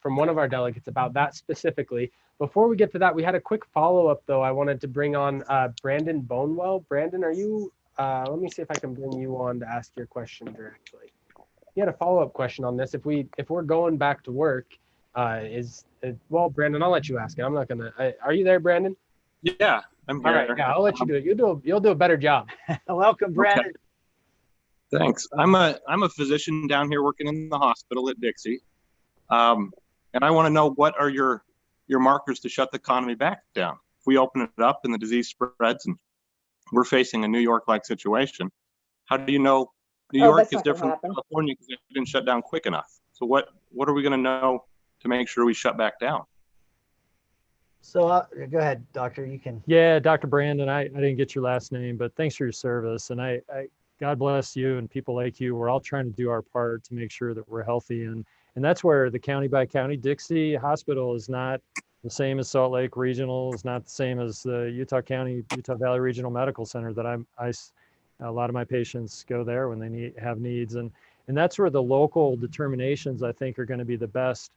one of our delegates about that specifically. Before we get to that, we had a quick follow-up though. I wanted to bring on Brandon Bonewell. Brandon, are you, let me see if I can bring you on to ask your question directly. He had a follow-up question on this. If we're going back to work, well, Brandon, I'll let you ask it. I'm not gonna, are you there, Brandon? Yeah, I'm here. All right, yeah, I'll let you do it. You'll do a better job. Welcome, Brandon. Okay. Thanks. I'm a physician down here working in the hospital at Dixie. And I want to know, what are your markers to shut the economy back down? If we open it up and the disease spreads and we're facing a New York-like situation, how do you know New York is different from California because it didn't shut down quick enough? So what are we going to know to make sure we shut back down. So go ahead, doctor, you can. Yeah, Dr. Brandon, I didn't get your last name, but thanks for your service. And God bless you and people like you. We're all trying to do our part to make sure that we're healthy. And that's where the county by county Dixie Hospital is not the same as Salt Lake Regional, is not the same as the Utah Valley Regional Medical Center that a lot of my patients go there when they have needs. And that's where the local determinations, I think, are going to be the best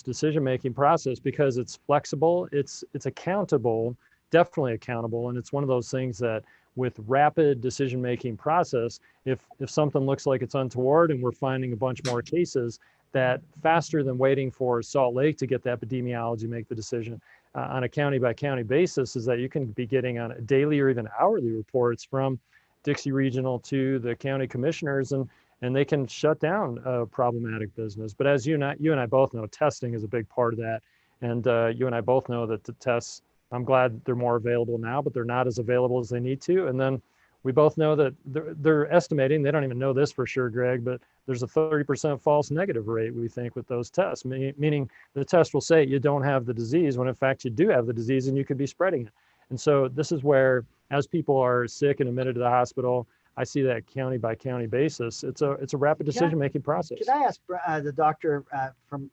decision-making process, because it's flexible, it's accountable, definitely accountable. And it's one of those things that with rapid decision-making process, if something looks like it's untoward and we're finding a bunch more cases, that faster than waiting for Salt Lake to get the epidemiology, make the decision on a county by county basis, is that you can be getting on daily or even hourly reports from Dixie Regional to the county commissioners, and they can shut down a problematic business. But as you and I both know, testing is a big part of that. And you and I both know that the tests, I'm glad they're more available now, but they're not as available as they need to. And then we both know that they're estimating, they don't even know this for sure, Greg, but there's a 30% false negative rate, we think, with those tests, meaning the test will say you don't have the disease when in fact you do have the disease and you could be spreading it. And so this is where, as people are sick and admitted to the hospital, I see that county by county basis. It's a rapid decision-making process. Could I ask the doctor from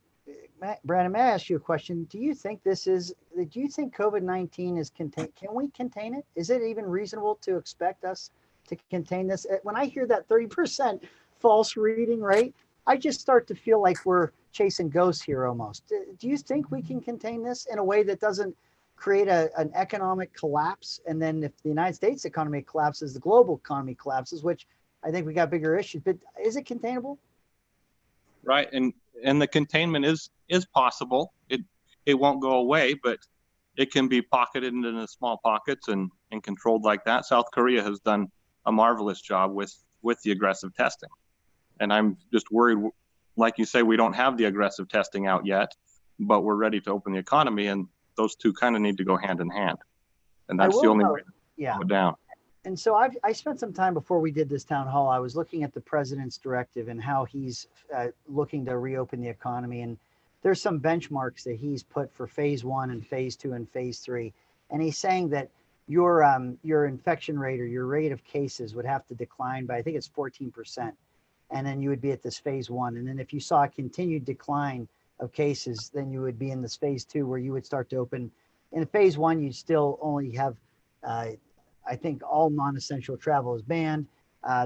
Brandon, may I ask you a question? Do you think COVID-19 is contained? Can we contain it? Is it even reasonable to expect us to contain this? When I hear that 30% false reading rate, I just start to feel like we're chasing ghosts here almost. Do you think we can contain this in a way that doesn't create an economic collapse? And then if the United States economy collapses, the global economy collapses, which I think we got bigger issues, but is it containable? Right. And the containment is possible. It won't go away, but it can be pocketed into the small pockets and controlled like that. South Korea has done a marvelous job with the aggressive testing. And I'm just worried, like you say, we don't have the aggressive testing out yet, but we're ready to open the economy, and those two kind of need to go hand in hand. And that's the only way to slow it down. And so I spent some time before we did this town hall. I was looking at the president's directive and how he's looking to reopen the economy. And there's some benchmarks that he's put for phase 1 and phase 2 and phase 3. And he's saying that your infection rate or your rate of cases would have to decline by, I think it's 14%. And then you would be at this phase 1. And then if you saw a continued decline of cases, then you would be in this phase 2 where you would start to open. In phase 1, you still only have, I think all non-essential travel is banned.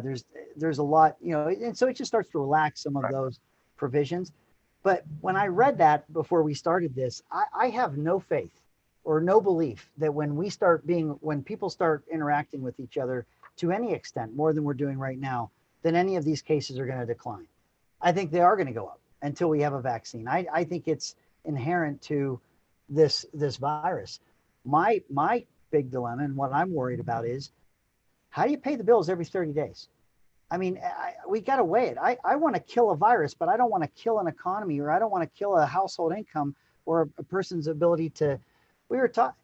There's a lot, and so it just starts to relax some of those provisions. But when I read that before we started this, I have no faith or no belief that when people start interacting with each other to any extent, more than we're doing right now, then any of these cases are going to decline. I think they are going to go up until we have a vaccine. I think it's inherent to this virus. My big dilemma and what I'm worried about is, how do you pay the bills every 30 days? I mean, we got to weigh it. I want to kill a virus, but I don't want to kill an economy, or I don't want to kill a household income or a person's ability to, we were taught,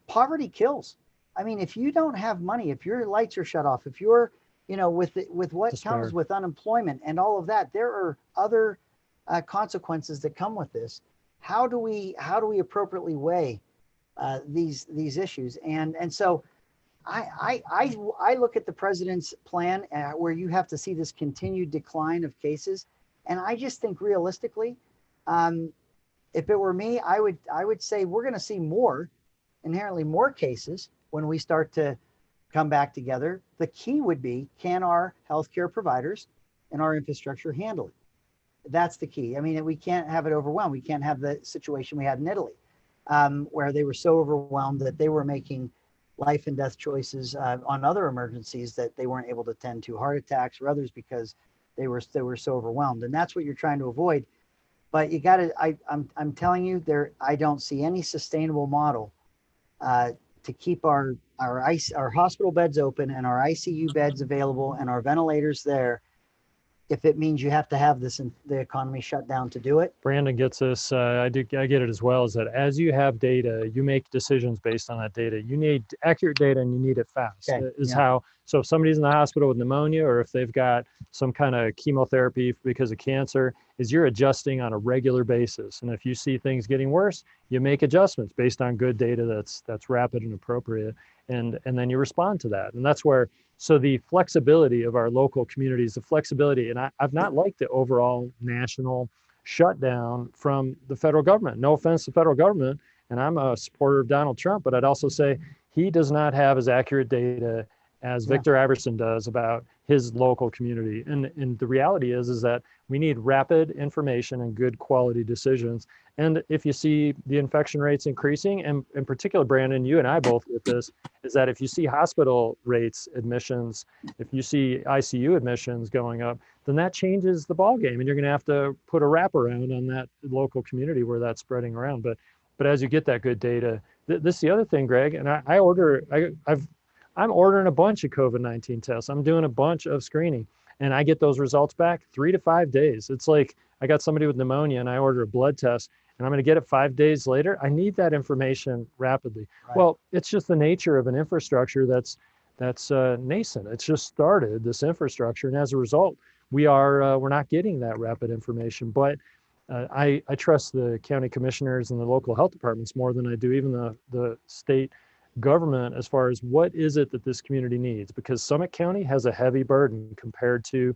poverty kills. I mean, if you don't have money, if your lights are shut off, if you're, with what comes with unemployment and all of that, there are other consequences that come with this. How do we appropriately weigh these issues? And so I look at the president's plan where you have to see this continued decline of cases, and I just think realistically, if it were me, I would say we're going to see inherently more cases when we start to come back together. The key would be, can our healthcare providers and our infrastructure handle it? That's the key. I mean, we can't have it overwhelmed. We can't have the situation we had in Italy, where they were so overwhelmed that they were making life and death choices on other emergencies that they weren't able to tend to, heart attacks or others, because they were so overwhelmed. And that's what you're trying to avoid. But you got to, I'm telling you, I don't see any sustainable model to keep our hospital beds open and our ICU beds available and our ventilators there if it means you have to have this in the economy shut down to do it. Brandon gets this. I get it as well. Is that as you have data, you make decisions based on that data. You need accurate data, and you need it fast. Okay, Is yeah. how. So if somebody's in the hospital with pneumonia, or if they've got some kind of chemotherapy because of cancer, is you're adjusting on a regular basis. And if you see things getting worse, you make adjustments based on good data that's rapid and appropriate, and then you respond to that. And that's where. So the flexibility of our local communities, the flexibility, and I've not liked the overall national shutdown from the federal government. No offense to the federal government, and I'm a supporter of Donald Trump, but I'd also say he does not have as accurate data as Victor Iverson does about his local community. And the reality is that we need rapid information and good quality decisions. And if you see the infection rates increasing, and in particular, Brandon, you and I both get this, is that if you see hospital rates, admissions, if you see ICU admissions going up, then that changes the ballgame, and you're going to have to put a wraparound on that local community where that's spreading around. But as you get that good data, this is the other thing, Greg. And I'm ordering a bunch of COVID-19 tests. I'm doing a bunch of screening, and I get those results back 3 to 5 days. It's like I got somebody with pneumonia, and I order a blood test, and I'm going to get it 5 days later. I need that information rapidly. Right. Well, it's just the nature of an infrastructure that's nascent. It's just started, this infrastructure, and as a result, we're not getting that rapid information. But I trust the county commissioners and the local health departments more than I do even the state government as far as what is it that this community needs, because Summit County has a heavy burden compared to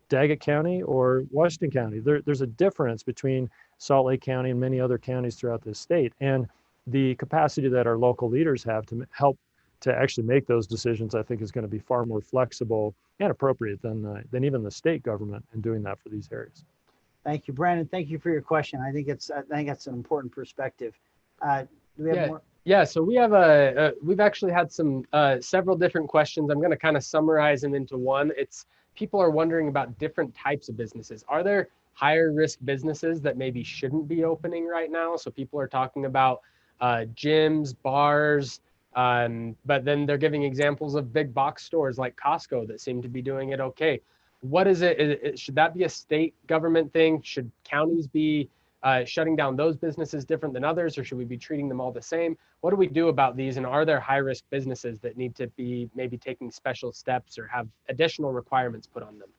Daggett County or Washington County. There's a difference between Salt Lake County and many other counties throughout the state, and the capacity that our local leaders have to help to actually make those decisions, I think, is going to be far more flexible and appropriate than even the state government in doing that for these areas. Thank you, Brandon. Thank you for your question. I think that's an important perspective. Do we have more? Yeah, so we have we've actually had some several different questions. I'm going to kind of summarize them into one. It's people are wondering about different types of businesses. Are there higher risk businesses that maybe shouldn't be opening right now? So people are talking about gyms, bars, but then they're giving examples of big box stores like Costco that seem to be doing it okay. What is it? Should that be a state government thing? Should counties be shutting down those businesses different than others, or should we be treating them all the same? What do we do about these? And are there high risk businesses that need to be maybe taking special steps or have additional requirements put on them?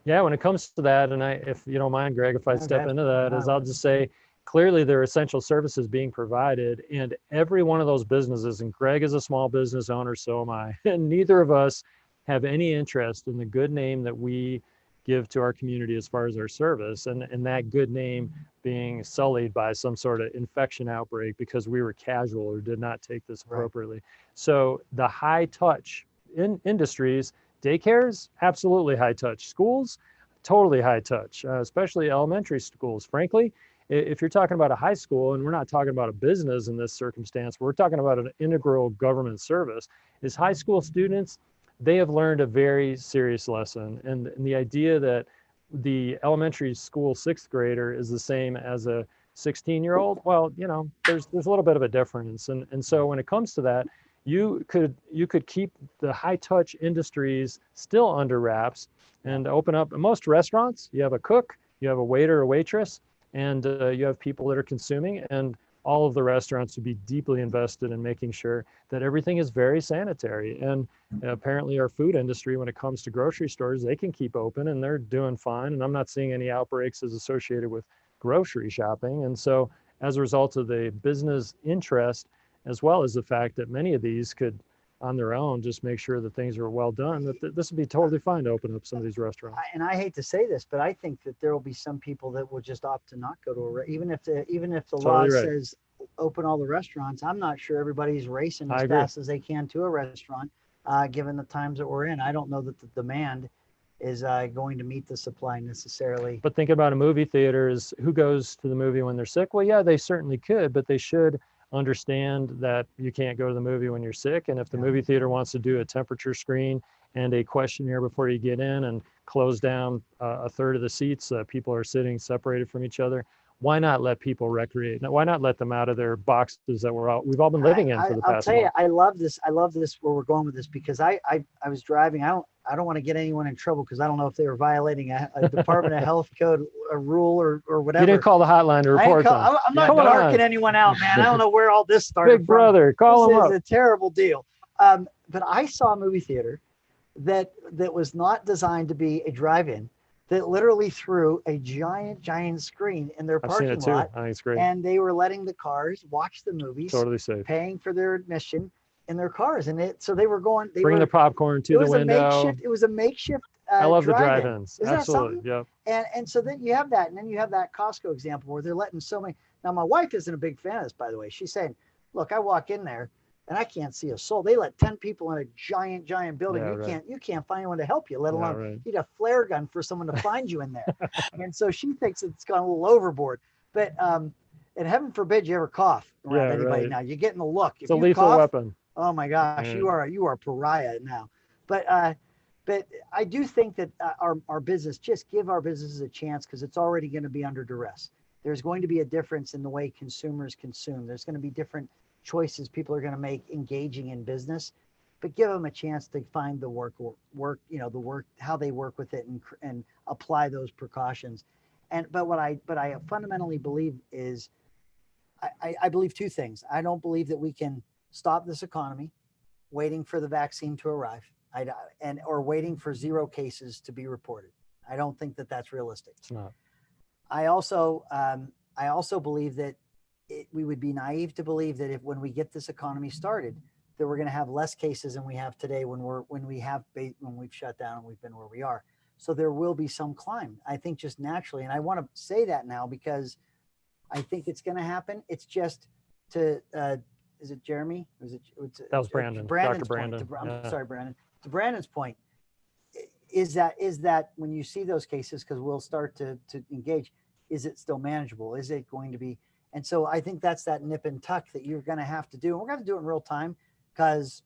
Yeah, when it comes to that, and if you don't mind, Greg, if I step into that, is I'll just say, clearly there are essential services being provided, and every one of those businesses, and Greg is a small business owner, so am I, and neither of us have any interest in the good name that we give to our community as far as our service, and that good name being sullied by some sort of infection outbreak because we were casual or did not take this appropriately. Right. So the high touch industries, daycares, absolutely high touch. Schools, totally high touch, especially elementary schools. Frankly, if you're talking about a high school, and we're not talking about a business in this circumstance, we're talking about an integral government service, is high school students, they have learned a very serious lesson. And the idea that the elementary school sixth grader is the same as a 16-year-old, well, there's a little bit of a difference. And so when it comes to that, you could keep the high touch industries still under wraps and open up. In most restaurants, you have a cook, you have a waiter or waitress, and you have people that are consuming, and all of the restaurants would be deeply invested in making sure that everything is very sanitary. And apparently our food industry, when it comes to grocery stores, they can keep open and they're doing fine. And I'm not seeing any outbreaks as associated with grocery shopping. And so as a result of the business interest, as well as the fact that many of these could on their own just make sure that things are well done, that this would be totally fine to open up some of these restaurants. And I hate to say this, but I think that there will be some people that will just opt to not go to even if the totally law says open all the restaurants. I'm not sure everybody's racing as fast as they can to a restaurant, given the times that we're in. I don't know that the demand is going to meet the supply necessarily. But thinking about a movie theater, is who goes to the movie when they're sick? Well, yeah, they certainly could, but they should understand that you can't go to the movie when you're sick. And if the movie theater wants to do a temperature screen and a questionnaire before you get in and close down a third of the seats, people are sitting separated from each other, why not let people recreate? Why not let them out of their boxes that we've all been living in for the past I'll tell you, month? I love this. I love this where we're going with this, because I was driving. I don't want to get anyone in trouble, because I don't know if they were violating a Department of Health code, a rule, or whatever. You didn't call the hotline to report them. I'm not darking anyone out, man. I don't know where all this started Big brother, from. call them This up. is a terrible deal. But I saw a movie theater that was not designed to be a drive-in, that literally threw a giant screen in their I've seen parking it too. lot, I think it's great. and they were letting the cars watch the movies, Totally safe. paying for their admission in their cars, and so they were going. Bring the popcorn to the window. It was a makeshift. I love the drive-in. drive-ins. Isn't Absolutely. That something? And so then you have that, and then you have that Costco example where they're letting so many. Now my wife isn't a big fan of this, by the way. She's saying, "Look, I walk in there, and I can't see a soul. They let 10 people in a giant building. Yeah, You can't find anyone to help you, let alone right. you need a flare gun for someone to find you in there." And so she thinks it's gone a little overboard. But and heaven forbid you ever cough around anybody. Now you're getting the look. It's a lethal weapon. Oh my gosh, you are a pariah now. But I do think that our business, just give our businesses a chance, because it's already going to be under duress. There's going to be a difference in the way consumers consume. There's going to be different choices people are going to make engaging in business, but give them a chance to find the work, how they work with it, and apply those precautions. But what I fundamentally believe is, I believe two things. I don't believe that we can stop this economy waiting for the vaccine to arrive, or waiting for 0 cases to be reported. I don't think that that's realistic. It's not. I also believe that we would be naive to believe that when we get this economy started, that we're going to have less cases than we have today when we've shut down and we've been where we are. So there will be some climb, I think, just naturally. And I want to say that now, because I think it's going to happen. It's just is it Jeremy? That was Brandon. Brandon's Dr. Brandon. Point. I'm sorry, Brandon. To Brandon's point, is that when you see those cases, because we'll start to engage, is it still manageable? Is it going to be? And so I think that's that nip and tuck that you're going to have to do. And we're going to do it in real time, because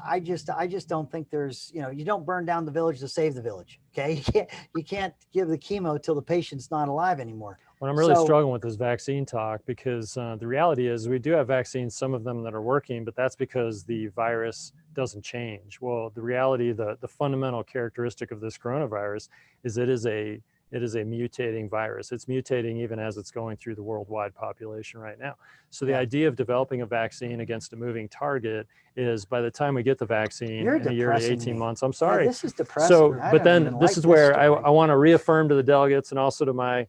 I just don't think there's, you don't burn down the village to save the village. Okay. You can't give the chemo till the patient's not alive anymore. Well, I'm really struggling with this vaccine talk, because the reality is we do have vaccines, some of them that are working, but that's because the virus doesn't change. Well, the reality, the fundamental characteristic of this coronavirus is it is a mutating virus. It's mutating even as it's going through the worldwide population right now. So the idea of developing a vaccine against a moving target is, by the time we get the vaccine in a year to 18 months, I'm sorry. Yeah, this is depressing. So, but then this is where I want to reaffirm to the delegates, and also to my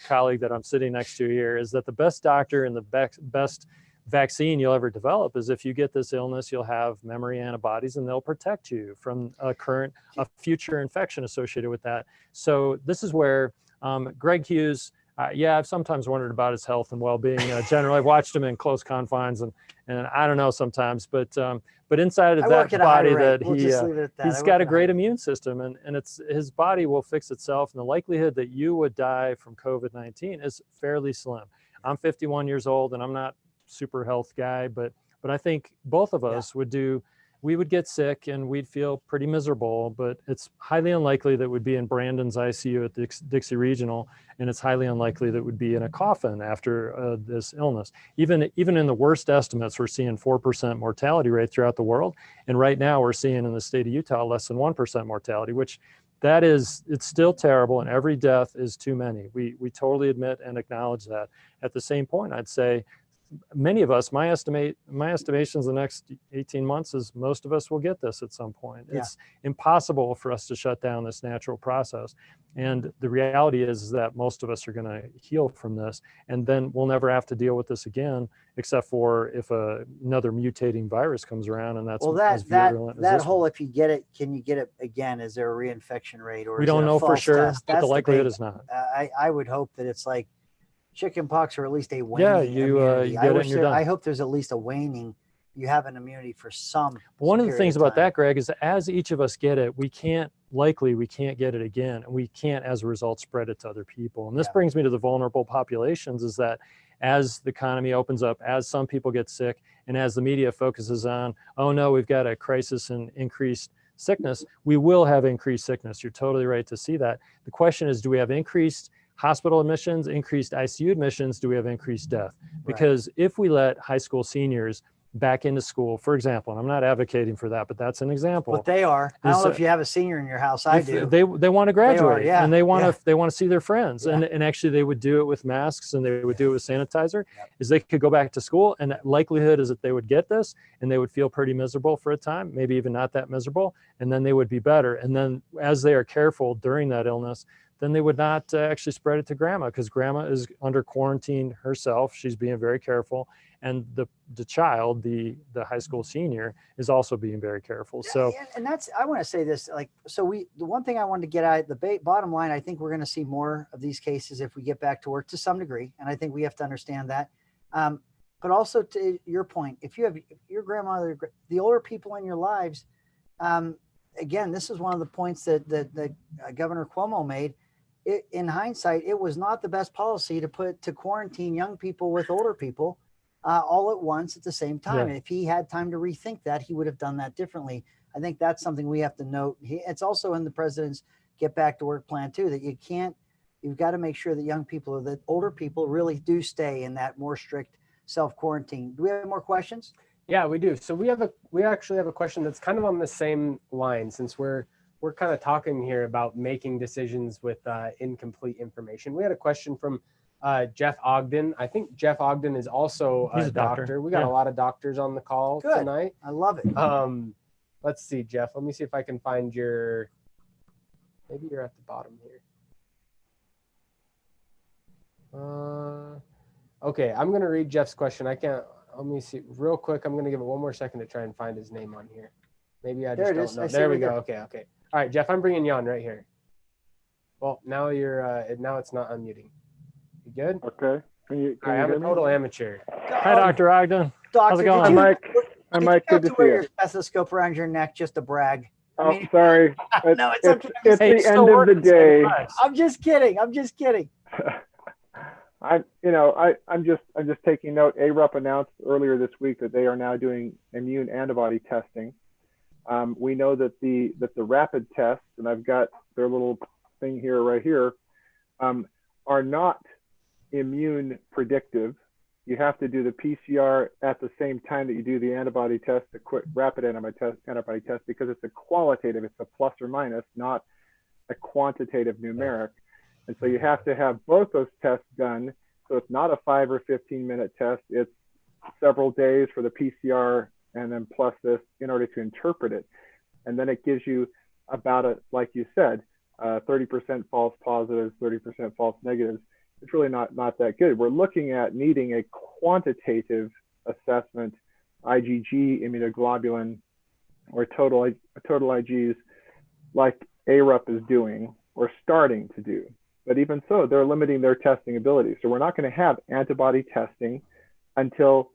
colleague that I'm sitting next to here, is that the best doctor and the best vaccine you'll ever develop is if you get this illness, you'll have memory antibodies, and they'll protect you from a future infection associated with that. So this is where Greg Hughes, I've sometimes wondered about his health and well-being. Generally, I've watched him in close confines, and I don't know sometimes, but inside of that body, that he's got a great immune system, and his body will fix itself, and the likelihood that you would die from COVID-19 is fairly slim. I'm 51 years old, and I'm not super health guy, but I think both of us we would get sick and we'd feel pretty miserable, but it's highly unlikely that we'd be in Brandon's ICU at Dixie Regional, and it's highly unlikely that we'd be in a coffin after this illness. Even in the worst estimates, we're seeing 4% mortality rate throughout the world, and right now we're seeing in the state of Utah less than 1% mortality, which it's still terrible, and every death is too many. We totally admit and acknowledge that. At the same point, I'd say many of us, my estimations the next 18 months is most of us will get this at some point. It's impossible for us to shut down this natural process. And the reality is that most of us are going to heal from this, and then we'll never have to deal with this again, except for if another mutating virus comes around, and that's that whole, if you get it, can you get it again? Is there a reinfection rate, or we don't know for sure, but the likelihood is not. I would hope that it's like chicken pox, or at least a waning immunity. I hope there's at least a waning. You have an immunity for some. One of the things about that, Greg, is that as each of us get it, we can't get it again, and we can't, as a result, spread it to other people. And this brings me to the vulnerable populations, is that as the economy opens up, as some people get sick, and as the media focuses on, oh no, we've got a crisis and increased sickness, we will have increased sickness. You're totally right to see that. The question is, do we have increased hospital admissions, increased ICU admissions, do we have increased death? Because if we let high school seniors back into school, for example, and I'm not advocating for that, but that's an example. But they are. I don't know if you have a senior in your house. I do. They want to graduate, yeah, and they want to see their friends, and actually they would do it with masks, and they would do it with sanitizer. Is they could go back to school, and the likelihood is that they would get this, and they would feel pretty miserable for a time, maybe even not that miserable, and then they would be better. And then as they are careful during that illness, then they would not actually spread it to grandma, because grandma is under quarantine herself. She's being very careful. And the child, the high school senior, is also being very careful. So, and that's, I want to say this, like, so the one thing I wanted to get at, the bottom line, I think we're going to see more of these cases if we get back to work to some degree. And I think we have to understand that. But also to your point, if you have your grandmother, the older people in your lives, again, this is one of the points that Governor Cuomo made. In hindsight, it was not the best policy to quarantine young people with older people all at once at the same time. And if he had time to rethink that, he would have done that differently. I think that's something we have to note. It's also in the president's get back to work plan too, that you've got to make sure that young people or that older people really do stay in that more strict self-quarantine. Do we have more questions? Yeah, we do. So we actually have a question that's kind of on the same line, since we're kind of talking here about making decisions with incomplete information. We had a question from Jeff Ogden. I think Jeff Ogden is also a doctor. We got a lot of doctors on the call tonight. I love it. Let's see, Jeff. Let me see if I can find maybe you're at the bottom here. Okay, I'm going to read Jeff's question. Let me see real quick. I'm going to give it one more second to try and find his name on here. Maybe I just don't know. There we go. Okay. All right, Jeff, I'm bringing you on right here. Well, now now it's not unmuting. You good? Okay. I'm a total amateur. Hi, Dr. Ogden. How's it going? Hi, Mike. Hi, Mike. Good to see wear you. your stethoscope around your neck just to brag. Oh, sorry. No, it's okay. It's the end of the day. I'm just kidding. I'm just taking note. ARUP announced earlier this week that they are now doing immune antibody testing. We know that the rapid tests, and I've got their little thing here right here, are not immune predictive. You have to do the PCR at the same time that you do the antibody test, the quick rapid antibody test, because it's a qualitative, it's a plus or minus, not a quantitative numeric. And so you have to have both those tests done. So it's not a 5 or 15-minute test. It's several days for the PCR and then plus this in order to interpret it. And then it gives you about like you said, 30% false positives, 30% false negatives. It's really not that good. We're looking at needing a quantitative assessment, IgG, immunoglobulin, or total IGs, like ARUP is doing or starting to do. But even so, they're limiting their testing ability. So we're not going to have antibody testing until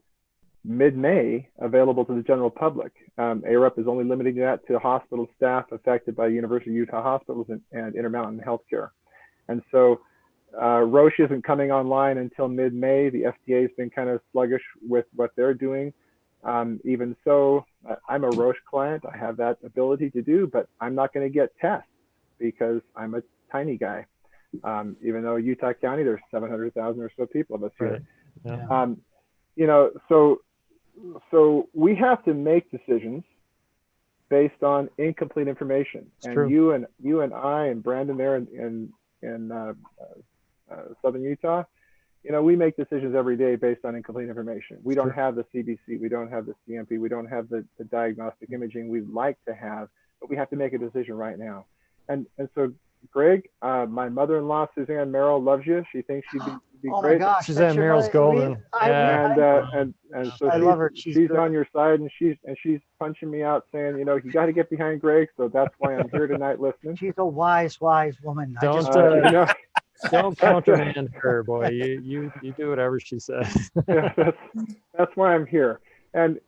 mid-May available to the general public. ARUP is only limiting that to hospital staff affected by University of Utah hospitals and Intermountain Healthcare. And so Roche isn't coming online until mid-May. The FDA has been kind of sluggish with what they're doing. Even so, I'm a Roche client. I have that ability to do, but I'm not going to get tests because I'm a tiny guy. Even though Utah County, there's 700,000 or so people of us here. Right. Yeah. So we have to make decisions based on incomplete information. It's and true. you and I and Brandon there in Southern Utah, we make decisions every day based on incomplete information. We don't have the CBC, we don't have the CMP, we don't have the diagnostic imaging we'd like to have, but we have to make a decision right now. And so Greg, my mother-in-law, Suzanne Merrill, loves you. She thinks she'd be Oh great. my gosh. Suzanne Merrill's golden. And so I love her. She's she's on your side, and she's punching me out saying, you got to get behind Greg. So that's why I'm here tonight listening. She's a wise woman. Don't countermand her, boy. You do whatever she says. Yeah, that's why I'm here. And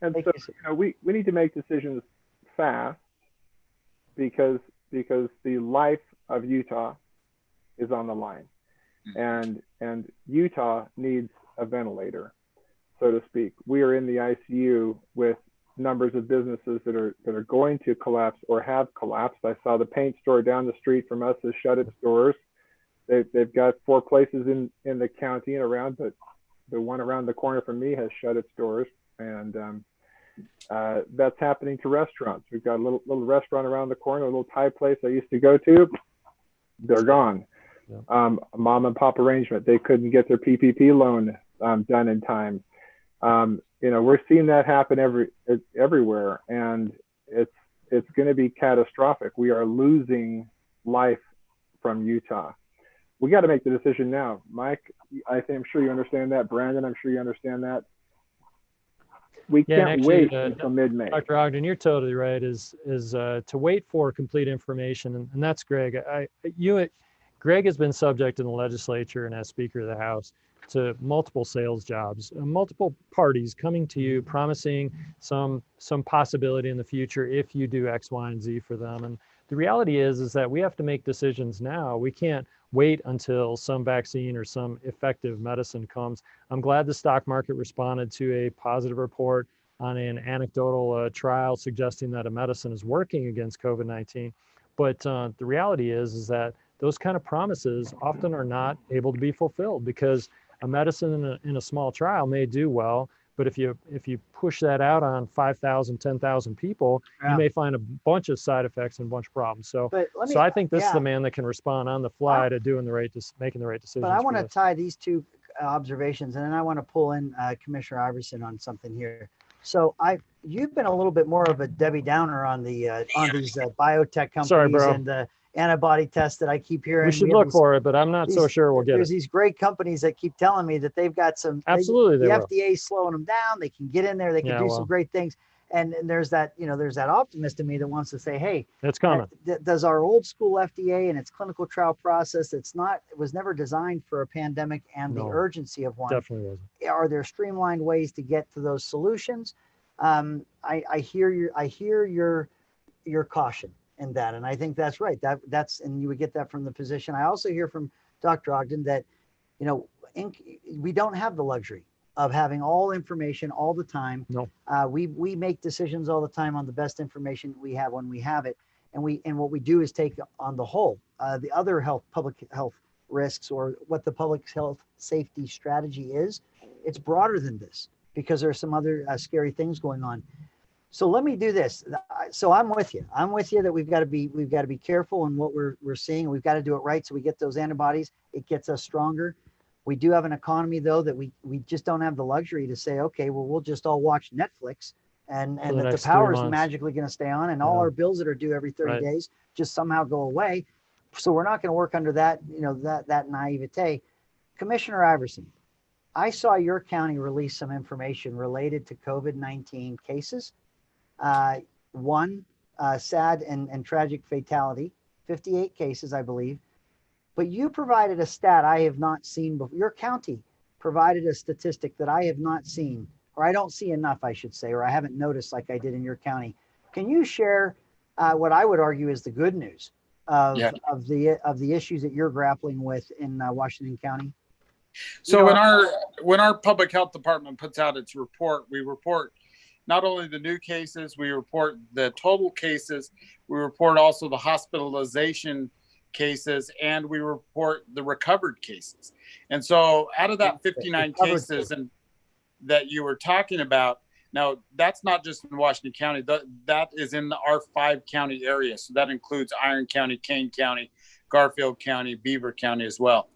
so we need to make decisions fast because the life of Utah is on the line, and Utah needs a ventilator, so to speak. We are in the ICU with numbers of businesses that are going to collapse or have collapsed. I saw the paint store down the street from us has shut its doors. They've got 4 places in the county and around, but the one around the corner from me has shut its doors, and that's happening to restaurants. We've got a little restaurant around the corner, a little Thai place I used to go to. They're gone. Yeah. A mom and pop arrangement. They couldn't get their PPP loan done in time. We're seeing that happen everywhere, and it's going to be catastrophic. We are losing life from Utah. We got to make the decision now. Mike, I'm sure you understand that. Brandon, I'm sure you understand that. We can't actually, wait until mid-May. Dr. Ogden, you're totally right. Is to wait for complete information, and that's Greg. Greg has been subject in the legislature and as Speaker of the House to multiple sales jobs, multiple parties coming to you promising some possibility in the future if you do X, Y, and Z for them. And the reality is that we have to make decisions now. We can't wait until some vaccine or some effective medicine comes. I'm glad the stock market responded to a positive report on an anecdotal trial suggesting that a medicine is working against COVID-19. But the reality is that those kind of promises often are not able to be fulfilled, because a medicine in a small trial may do well, but if you push that out on 5,000, 10,000 people, you may find a bunch of side effects and a bunch of problems. So I think this is the man that can respond on the fly to making the right decisions. But I want to tie these two observations, and then I want to pull in Commissioner Iverson on something here. So you've been a little bit more of a Debbie Downer on these biotech companies and the antibody tests that I keep hearing. We should look for it, but I'm not so sure we'll get it. There's these great companies that keep telling me that they've got some. Absolutely, the FDA is slowing them down. They can get in there. They can do some great things. And there's that optimist in me that wants to say, hey, it's coming. Does our old school FDA and its clinical trial process, it was never designed for a pandemic and the urgency of one. Definitely wasn't. Are there streamlined ways to get to those solutions? I hear your caution in that, and I think that's right. And you would get that from the physician. I also hear from Dr. Ogden that we don't have the luxury of having all information all the time. No. We make decisions all the time on the best information we have when we have it, and what we do is take on the whole the other public health risks, or what the public health safety strategy is. It's broader than this, because there are some other scary things going on. So let me do this. So I'm with you. That we've got to be careful in what we're seeing. We've got to do it right so we get those antibodies. It gets us stronger. We do have an economy, though, that we just don't have the luxury to say, okay, well, we'll just all watch Netflix and that the power is magically going to stay on, and all our bills that are due every 30 days just somehow go away. So we're not going to work under that, that naivete. Commissioner Iverson, I saw your county release some information related to COVID-19 cases. One sad and tragic fatality, 58 cases, I believe. But you provided a stat I have not seen before. Your county provided a statistic that I have not seen, or I don't see enough, I should say, or I haven't noticed like I did in your county. Can you share what I would argue is the good news of the issues that you're grappling with in Washington County? So when our public health department puts out its report, we report not only the new cases, we report the total cases, we report also the hospitalization cases, and we report the recovered cases. And so out of that 59 cases and that you were talking about, now that's not just in Washington County, that is in our 5 county area. So that includes Iron County, Kane County, Garfield County, Beaver County as well.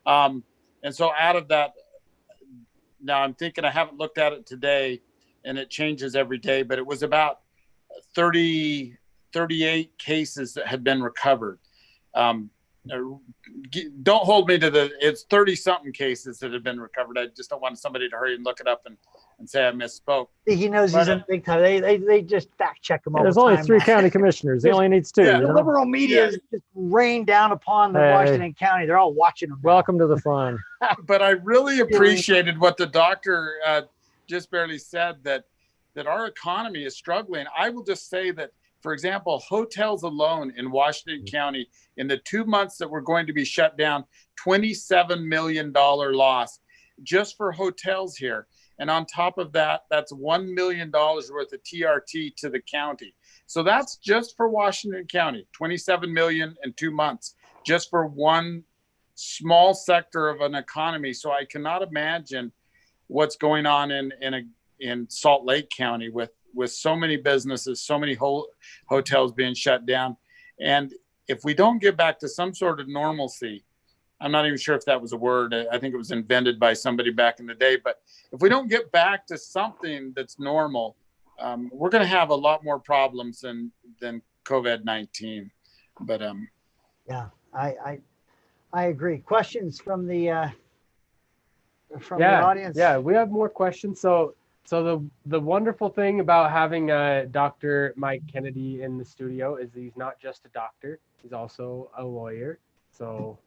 And so out of that, now I'm thinking, I haven't looked at it today, and it changes every day, but it was about 38 cases that had been recovered. Don't hold me to it's 30 something cases that have been recovered. I just don't want somebody to hurry and look it up and say I misspoke. He knows he's in big time. They just fact check him all the time. There's only 3 county commissioners. He only needs 2. The liberal media is just rained down upon the Washington County. They're all watching them. Welcome to the fun. But I really appreciated what the doctor just barely said, that our economy is struggling. I will just say that, for example, hotels alone in Washington County, in the 2 months that we're going to be shut down, $27 million loss just for hotels here. And on top of that, that's $1 million worth of TRT to the county. So that's just for Washington County, $27 million in 2 months, just for one small sector of an economy. So I cannot imagine what's going on in Salt Lake County with so many businesses, so many hotels being shut down. And if we don't get back to some sort of normalcy, I'm not even sure if that was a word. I think it was invented by somebody back in the day. But if we don't get back to something that's normal, we're going to have a lot more problems than COVID-19. But yeah, I agree. Questions from the audience? Yeah, we have more questions. So the wonderful thing about having Dr. Mike Kennedy in the studio is he's not just a doctor; he's also a lawyer. So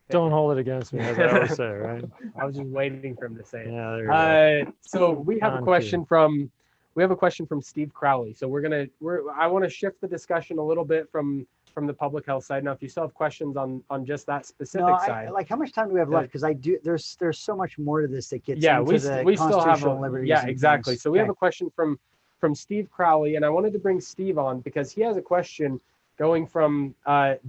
don't hold it against me, as I always say, right? I was just waiting for him to say it. Yeah, there you go. So we have a question from Steve Crowley. So I want to shift the discussion a little bit from the public health side. Now, if you still have questions on just that specific side, like how much time do we have left? Because there's so much more to this that gets into we still have liberties. Yeah, exactly. So we have a question from Steve Crowley, and I wanted to bring Steve on because he has a question going from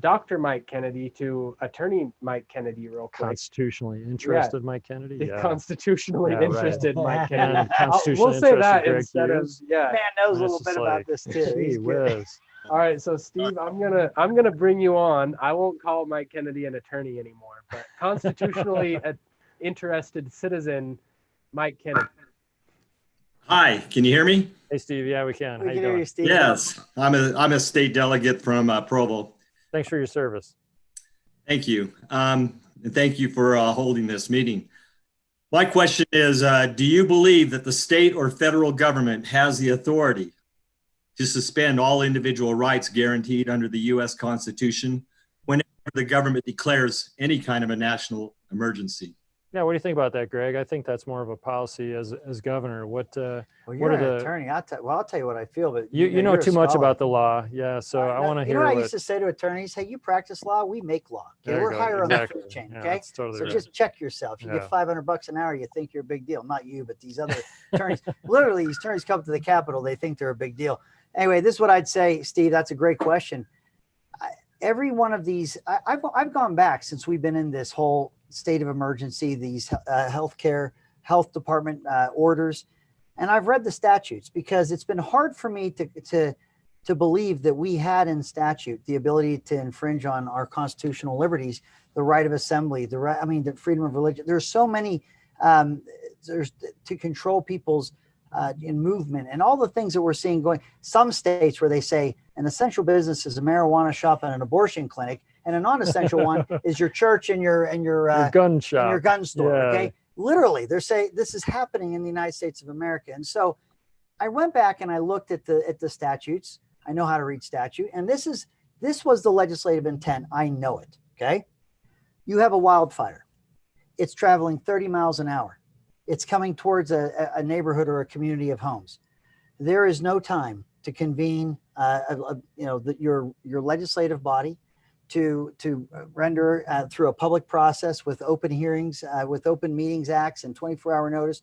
Dr. Mike Kennedy to Attorney Mike Kennedy real quick. Constitutionally interested Mike Kennedy? Yeah. Constitutionally interested Mike Yeah, Kennedy. constitutionally We'll say that Greg instead Hughes. of, yeah. Man knows a little bit about this too. Gee whiz. All right, so Steve, I'm gonna bring you on. I won't call Mike Kennedy an attorney anymore, but constitutionally interested citizen Mike Kennedy. Hi, can you hear me? Hey, Steve. Yeah, we can. We How can you hear doing? you, Steve. Yes, I'm a state delegate from Provo. Thanks for your service. Thank you. And thank you for holding this meeting. My question is, do you believe that the state or federal government has the authority to suspend all individual rights guaranteed under the U.S. Constitution whenever the government declares any kind of a national emergency? Yeah, what do you think about that, Greg? I think that's more of a policy as governor. What? Well, what you're are an the attorney. I'll tell you what I feel, but you know you're a too much scholar. about the law. Yeah, so I want to You hear know what I what. used to say to attorneys? Hey, you practice law, we make law. Okay, There you we're go. higher Exactly. on the food chain. Yeah, Okay, that's totally so right. just check yourself. You Yeah. get $500 an hour, you think you're a big deal. Not you, but these other attorneys. Literally, these attorneys come to the Capitol, they think they're a big deal. Anyway, this is what I'd say, Steve. That's a great question. Every one of these, I've gone back since we've been in this whole state of emergency, these health department orders, and I've read the statutes because it's been hard for me to believe that we had in statute the ability to infringe on our constitutional liberties, the right of assembly, the freedom of religion. There's so many there's to control people's in movement and all the things that we're seeing going. Some states where they say an essential business is a marijuana shop and an abortion clinic, and a non-essential one is your church and your gun shop and your gun store. Yeah. Okay, literally, they're saying this is happening in the United States of America. And so, I went back and I looked at the statutes. I know how to read statute, and this was the legislative intent. I know it. Okay, you have a wildfire. It's traveling 30 miles an hour. It's coming towards a neighborhood or a community of homes. There is no time to convene, your legislative body to render through a public process with open hearings, with open meetings acts and 24-hour notice.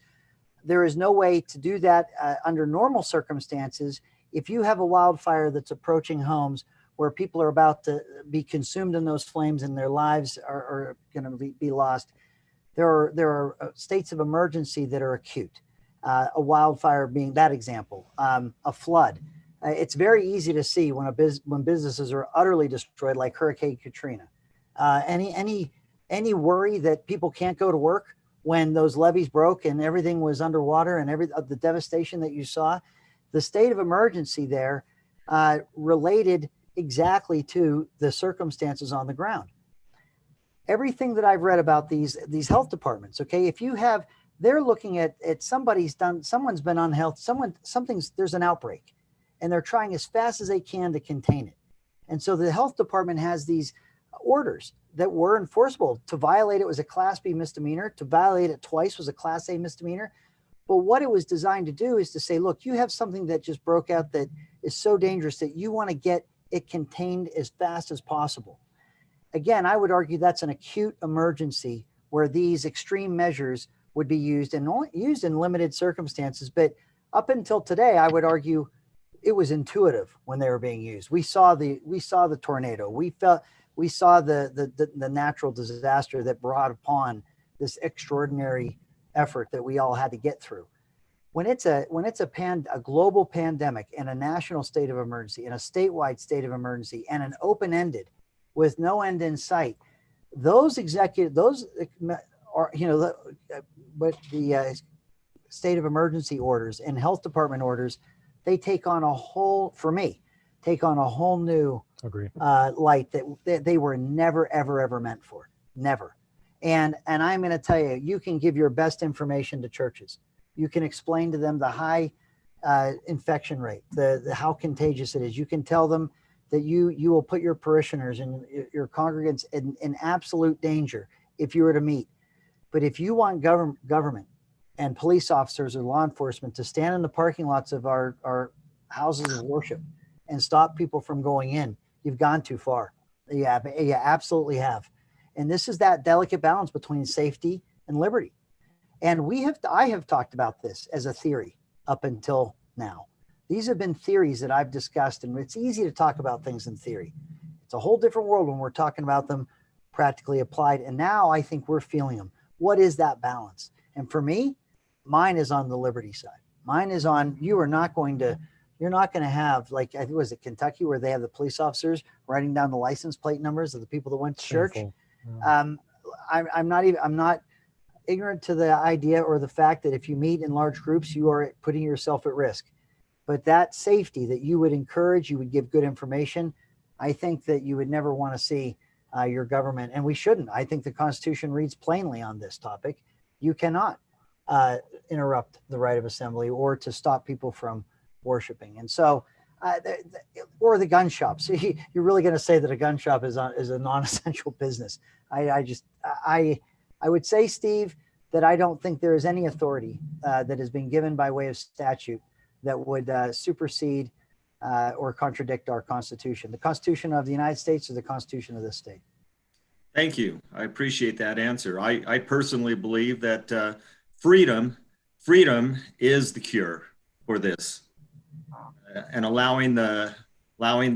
There is no way to do that under normal circumstances. If you have a wildfire that's approaching homes where people are about to be consumed in those flames and their lives are going to be lost, there are states of emergency that are acute. A wildfire being that example, a flood. It's very easy to see when businesses are utterly destroyed, like Hurricane Katrina. Any worry that people can't go to work when those levees broke and everything was underwater and the devastation that you saw? The state of emergency there related exactly to the circumstances on the ground. Everything that I've read about these health departments, okay, they're looking at someone's been unhealthy, there's an outbreak, and they're trying as fast as they can to contain it. And so the health department has these orders that were enforceable. To violate it was a Class B misdemeanor. To violate it twice was a Class A misdemeanor. But what it was designed to do is to say, look, you have something that just broke out that is so dangerous that you want to get it contained as fast as possible. Again, I would argue that's an acute emergency where these extreme measures would be used and only used in limited circumstances. But up until today, I would argue it was intuitive when they were being used. We saw the tornado. We We saw the natural disaster that brought upon this extraordinary effort that we all had to get through. When it's a global pandemic and a national state of emergency and a statewide state of emergency and an open-ended with no end in sight, those are, you know, but the state of emergency orders and health department orders, they take on a whole, for me, take on a whole new light that they were never, ever meant for. Never. And I'm going to tell you, you can give your best information to churches. You can explain to them the high infection rate, the how contagious it is. You can tell them that you will put your parishioners and your congregants in absolute danger if you were to meet. But if you want government and police officers or law enforcement to stand in the parking lots of our houses of worship and stop people from going in, you've gone too far. You absolutely have. And this is that delicate balance between safety and liberty. And I have talked about this as a theory up until now. These have been theories that I've discussed, and it's easy to talk about things in theory. It's a whole different world when we're talking about them practically applied. And now I think we're feeling them. What is that balance? And for me, mine is on the liberty side. Mine is on, you're not going to have, like, I think, was it Kentucky, where they have the police officers writing down the license plate numbers of the people that went to church. Yeah. I'm not ignorant to the idea or the fact that if you meet in large groups, you are putting yourself at risk. But that safety that you would encourage, you would give good information, I think that you would never want to see your government, and we shouldn't. I think the Constitution reads plainly on this topic. You cannot interrupt the right of assembly or to stop people from worshiping. And so, or the gun shop. So you're really going to say that a gun shop is a non-essential business? I would say, Steve, that I don't think there is any authority that has been given by way of statute that would supersede or contradict our Constitution, the Constitution of the United States or the Constitution of this state. Thank you. I appreciate that answer. I personally believe that freedom is the cure for this, and allowing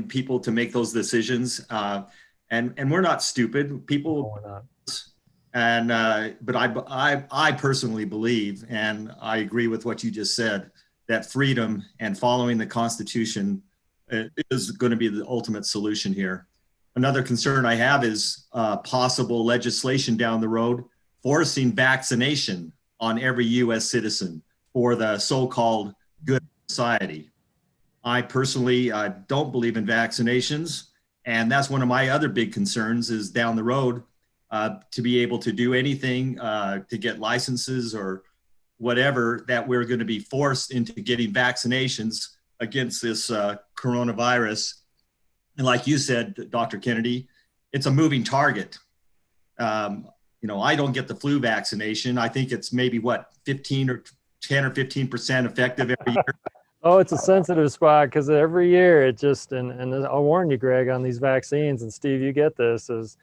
people to make those decisions. And we're not stupid people. No, we're not. And but I personally believe, and I agree with what you just said, that freedom and following the Constitution is going to be the ultimate solution here. Another concern I have is possible legislation down the road forcing vaccination on every U.S. citizen for the so-called good society. I personally don't believe in vaccinations, and that's one of my other big concerns is down the road to be able to do anything to get licenses or whatever, that we're going to be forced into getting vaccinations against this coronavirus. And like you said, Dr. Kennedy, it's a moving target. I don't get the flu vaccination. I think it's maybe 10 or 15% effective every year. Oh, it's a sensitive spot because every year it just, and I'll warn you, Greg, on these vaccines, and Steve, you get this, is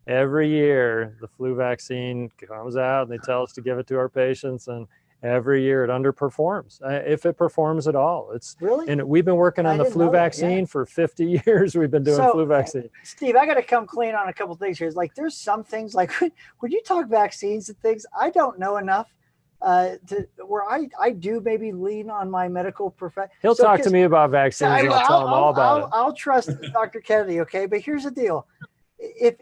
every year the flu vaccine comes out and they tell us to give it to our patients, and every year it underperforms, if it performs at all. It's really, and we've been working on the flu vaccine for 50 years. We've been doing flu vaccine. Steve, I got to come clean on a couple of things here. Like, there's some things, like when you talk vaccines and things, I don't know enough where I do maybe lean on my medical profession. He'll talk to me about vaccines. And I'll tell him all about it. I'll trust Dr. Kennedy. Okay. But here's the deal. If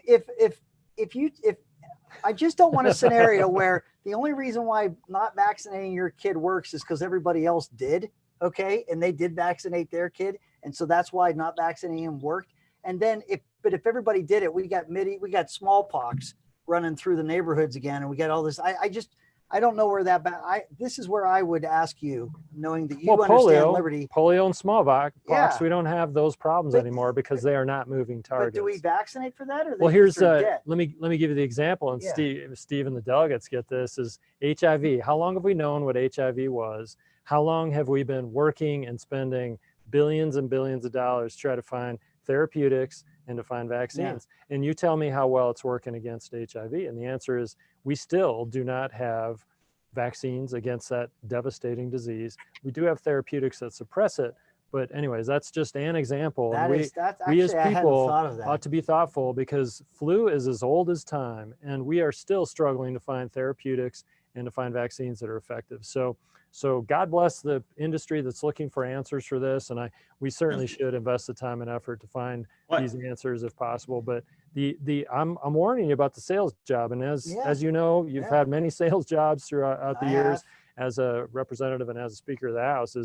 I just don't want a scenario where the only reason why not vaccinating your kid works is because everybody else did. Okay. And they did vaccinate their kid. And so that's why not vaccinating him worked. And then if everybody did it, we got smallpox running through the neighborhoods again. And we got all this. I don't know where this is where I would ask you, knowing that you understand liberty. Polio and smallpox, we don't have those problems anymore because they are not moving targets. But do we vaccinate for that? Or well, here's let me give you the example, and Steve and the delegates get this, is HIV. How long have we known what HIV was? How long have we been working and spending billions and billions of dollars to try to find therapeutics and to find vaccines? Yeah. And you tell me how well it's working against HIV. And the answer is we still do not have vaccines against that devastating disease. We do have therapeutics that suppress it, But anyways, that's just an example. And That's we as actually, I hadn't people thought of that. ought to be thoughtful, because flu is as old as time, and we are still struggling to find therapeutics and to find vaccines that are effective. So God bless the industry that's looking for answers for this, and we certainly should invest the time and effort to find these answers if possible. But I'm warning you about the sales job, and as you know, you've had many sales jobs throughout the years as a representative and as a Speaker of the House.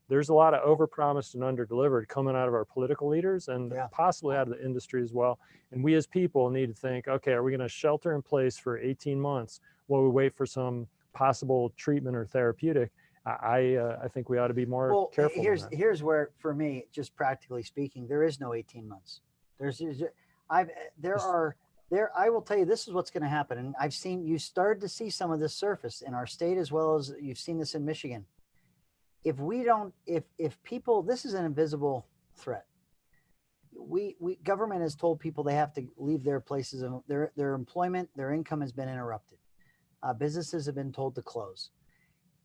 There's a lot of overpromised and underdelivered coming out of our political leaders and possibly out of the industry as well. And we as people need to think, okay, are we going to shelter in place for 18 months while we wait for some possible treatment or therapeutic? I think we ought to be more careful. Here's where, for me, just practically speaking, there is no 18 months. I will tell you, this is what's going to happen. And you started to see some of this surface in our state, as well as you've seen this in Michigan. If people, this is an invisible threat. Government has told people they have to leave their places of their employment, their income has been interrupted. Businesses have been told to close.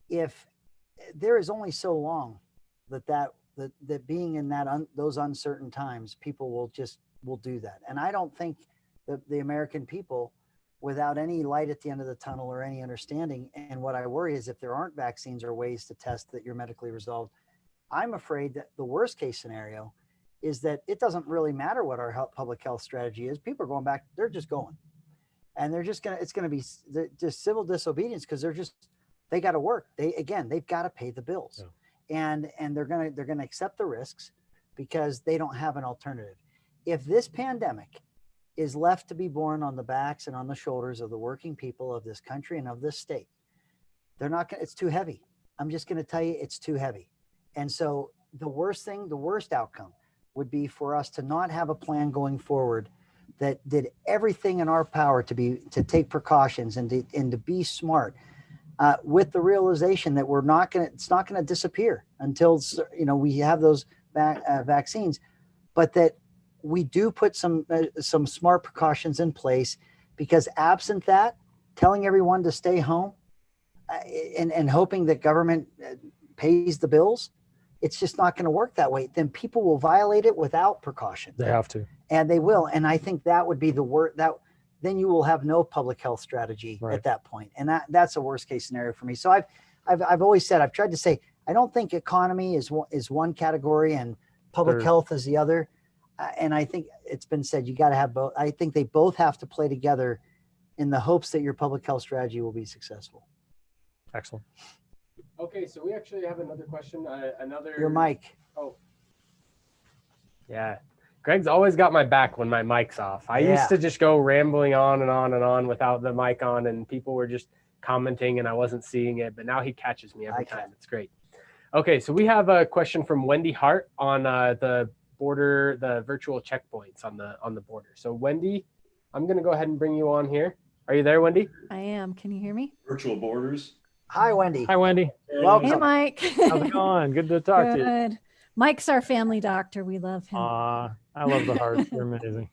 If there is only so long that being in those uncertain times, people will do that. And I don't think that the American people, without any light at the end of the tunnel or any understanding. And what I worry is if there aren't vaccines or ways to test that you're medically resolved, I'm afraid that the worst case scenario is that it doesn't really matter what our public health strategy is. People are going back, they're just going. And it's going to be just civil disobedience, because they got to work. They've got to pay the bills. Yeah. And they're going to accept the risks because they don't have an alternative. If this pandemic is left to be borne on the backs and on the shoulders of the working people of this country and of this state, it's too heavy. I'm just going to tell you, it's too heavy. And so the worst outcome would be for us to not have a plan going forward that did everything in our power to take precautions and to be smart, with the realization that it's not going to disappear until, we have those vaccines, but that we do put some smart precautions in place, because absent that, telling everyone to stay home and hoping that government pays the bills, it's just not going to work that way. Then people will violate it without precaution. They have to. And they will. And I think that would be the worst. Then you will have no public health strategy at that point. And that's a worst case scenario for me. So I've always said, I've tried to say, I don't think economy is one category and public health is the other. And I think it's been said, you got to have both. I think they both have to play together in the hopes that your public health strategy will be successful. Excellent. Okay, so we actually have another question. Your mic. Oh. Yeah. Greg's always got my back when my mic's off. I used to just go rambling on and on and on without the mic on, and people were just commenting and I wasn't seeing it, but now he catches me every time. It's great. Okay, so we have a question from Wendy Hart on the border, the virtual checkpoints on the border. So Wendy, I'm going to go ahead and bring you on here. Are you there, Wendy? I am. Can you hear me? Virtual borders. Hi, Wendy. Hi, Wendy. Welcome. Hey, Mike. How's it going? Good to talk to you. Good. Mike's our family doctor. We love him. I love the Harts. They're amazing.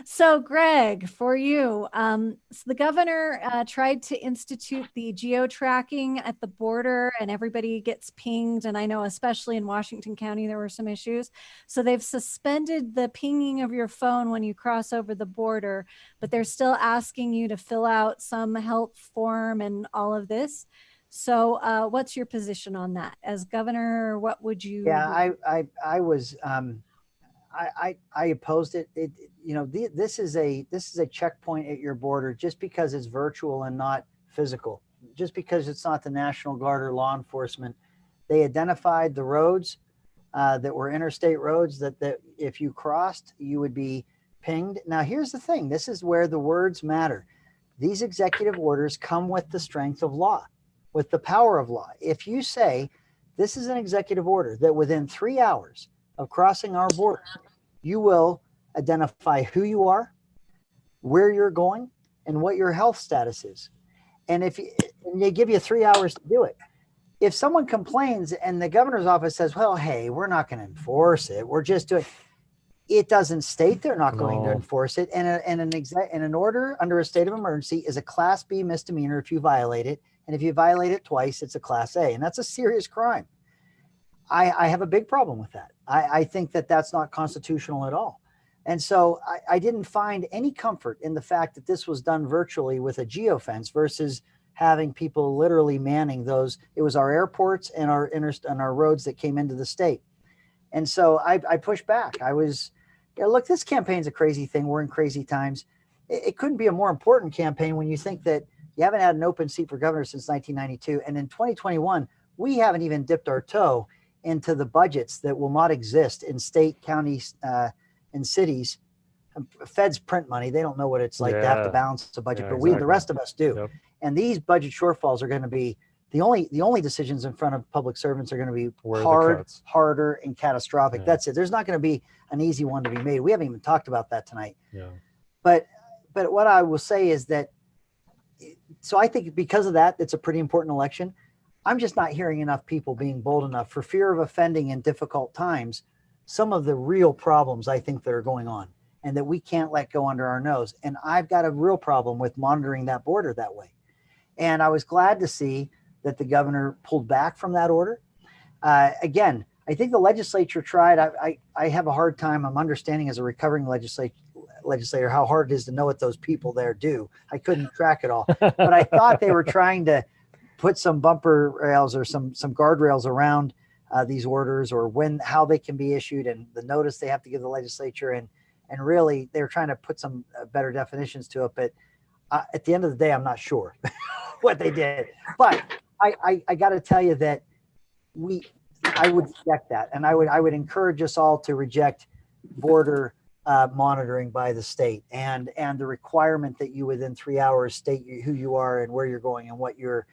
So Greg, for you, so the governor tried to institute the geo-tracking at the border and everybody gets pinged. And I know especially in Washington County, there were some issues. So they've suspended the pinging of your phone when you cross over the border, but they're still asking you to fill out some health form and all of this. So what's your position on that as governor? What would you? Yeah, I was, I opposed it. This is a checkpoint at your border just because it's virtual and not physical, just because it's not the National Guard or law enforcement. They identified the roads that were interstate roads that if you crossed, you would be pinged. Now, here's the thing. This is where the words matter. These executive orders come with the strength of law, with the power of law. If you say this is an executive order that within 3 hours of crossing our border, you will identify who you are, where you're going, and what your health status is. And they give you 3 hours to do it. If someone complains and the governor's office says, well, hey, we're not going to enforce it, we're just doing it, doesn't state they're not going to enforce it. And an order under a state of emergency is a Class B misdemeanor if you violate it. And if you violate it twice, it's a Class A. And that's a serious crime. I have a big problem with that. I think that that's not constitutional at all. And so I didn't find any comfort in the fact that this was done virtually with a geofence versus having people literally manning those. It was our airports and our roads that came into the state. And so I pushed back. I was, look, this campaign's a crazy thing. We're in crazy times. It couldn't be a more important campaign when you think that you haven't had an open seat for governor since 1992. And in 2021, we haven't even dipped our toe into the budgets that will not exist in state, counties, and cities. Feds print money. They don't know what it's like to have to balance the budget, but we, the rest of us do. Yep. And these budget shortfalls are going to be the only decisions in front of public servants are going to be hard, harder, and catastrophic. Yeah. That's it. There's not going to be an easy one to be made. We haven't even talked about that tonight. Yeah. But what I will say is that, so I think because of that, it's a pretty important election. I'm just not hearing enough people being bold enough for fear of offending in difficult times some of the real problems I think that are going on and that we can't let go under our nose. And I've got a real problem with monitoring that border that way. And I was glad to see that the governor pulled back from that order. Again, I think the legislature tried. I have a hard time. I'm understanding as a recovering legislator how hard it is to know what those people there do. I couldn't track it all, but I thought they were trying to put some bumper rails or some guardrails around these orders, or how they can be issued and the notice they have to give the legislature. And really, they're trying to put some better definitions to it. But at the end of the day, I'm not sure what they did. But I got to tell you that I would reject that, and I would encourage us all to reject border monitoring by the state and the requirement that you within 3 hours state who you are and where you're going and what your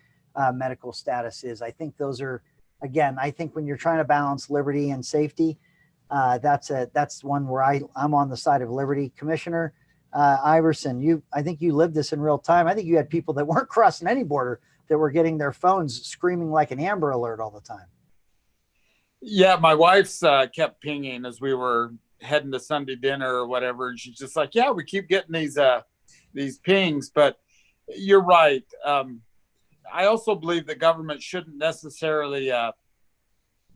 medical status is. I think those are, again, I think when you're trying to balance liberty and safety, that's one where I'm on the side of liberty. Commissioner Iverson, I think you lived this in real time. I think you had people that weren't crossing any border that were getting their phones screaming like an Amber Alert all the time. Yeah, my wife's kept pinging as we were heading to Sunday dinner or whatever, and she's just like, "Yeah, we keep getting these pings." But you're right. I also believe the government shouldn't necessarily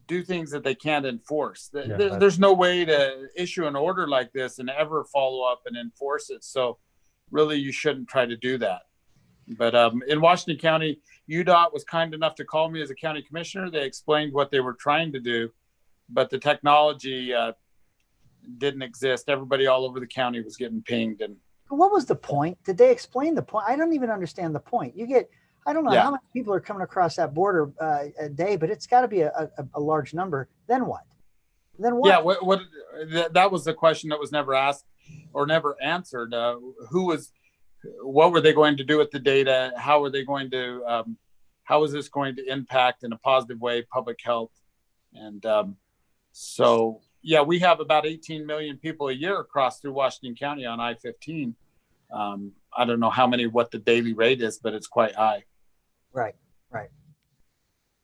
do things that they can't enforce. There's no way to issue an order like this and ever follow up and enforce it. So really, you shouldn't try to do that. But in Washington County, UDOT was kind enough to call me as a county commissioner. They explained what they were trying to do, but the technology didn't exist. Everybody all over the county was getting pinged. And what was the point? Did they explain the point? I don't even understand the point. I don't know how many people are coming across that border a day, but it's got to be a large number. Then what? Yeah, that was the question that was never asked or never answered. What were they going to do with the data? How were they going to? How is this going to impact in a positive way public health? And so, yeah, we have about 18 million people a year across through Washington County on I-15. I don't know what the daily rate is, but it's quite high. Right.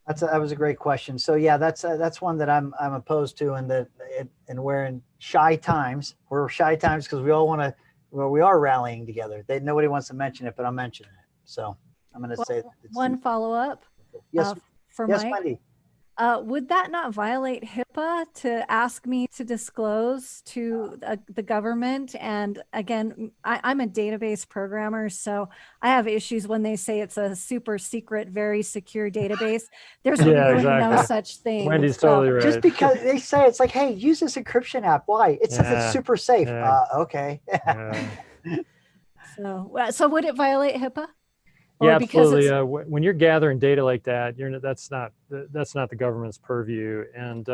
That was a great question. So yeah, that's one that I'm opposed to, and we're in shy times. We're shy times because we all want to. Well, we are rallying together. Nobody wants to mention it, but I'm mentioning it. So I'm going to say one follow up. Yes, for yes, Mike. Wendy. Would that not violate HIPAA to ask me to disclose to the government? And again, I'm a database programmer, so I have issues when they say it's a super secret, very secure database. There's really no such thing. Wendy's totally right. Just because they say it's like, hey, use this encryption app. Why? It says it's super safe. Okay. So would it violate HIPAA? Yeah, absolutely. When you're gathering data like that, that's not the government's purview, and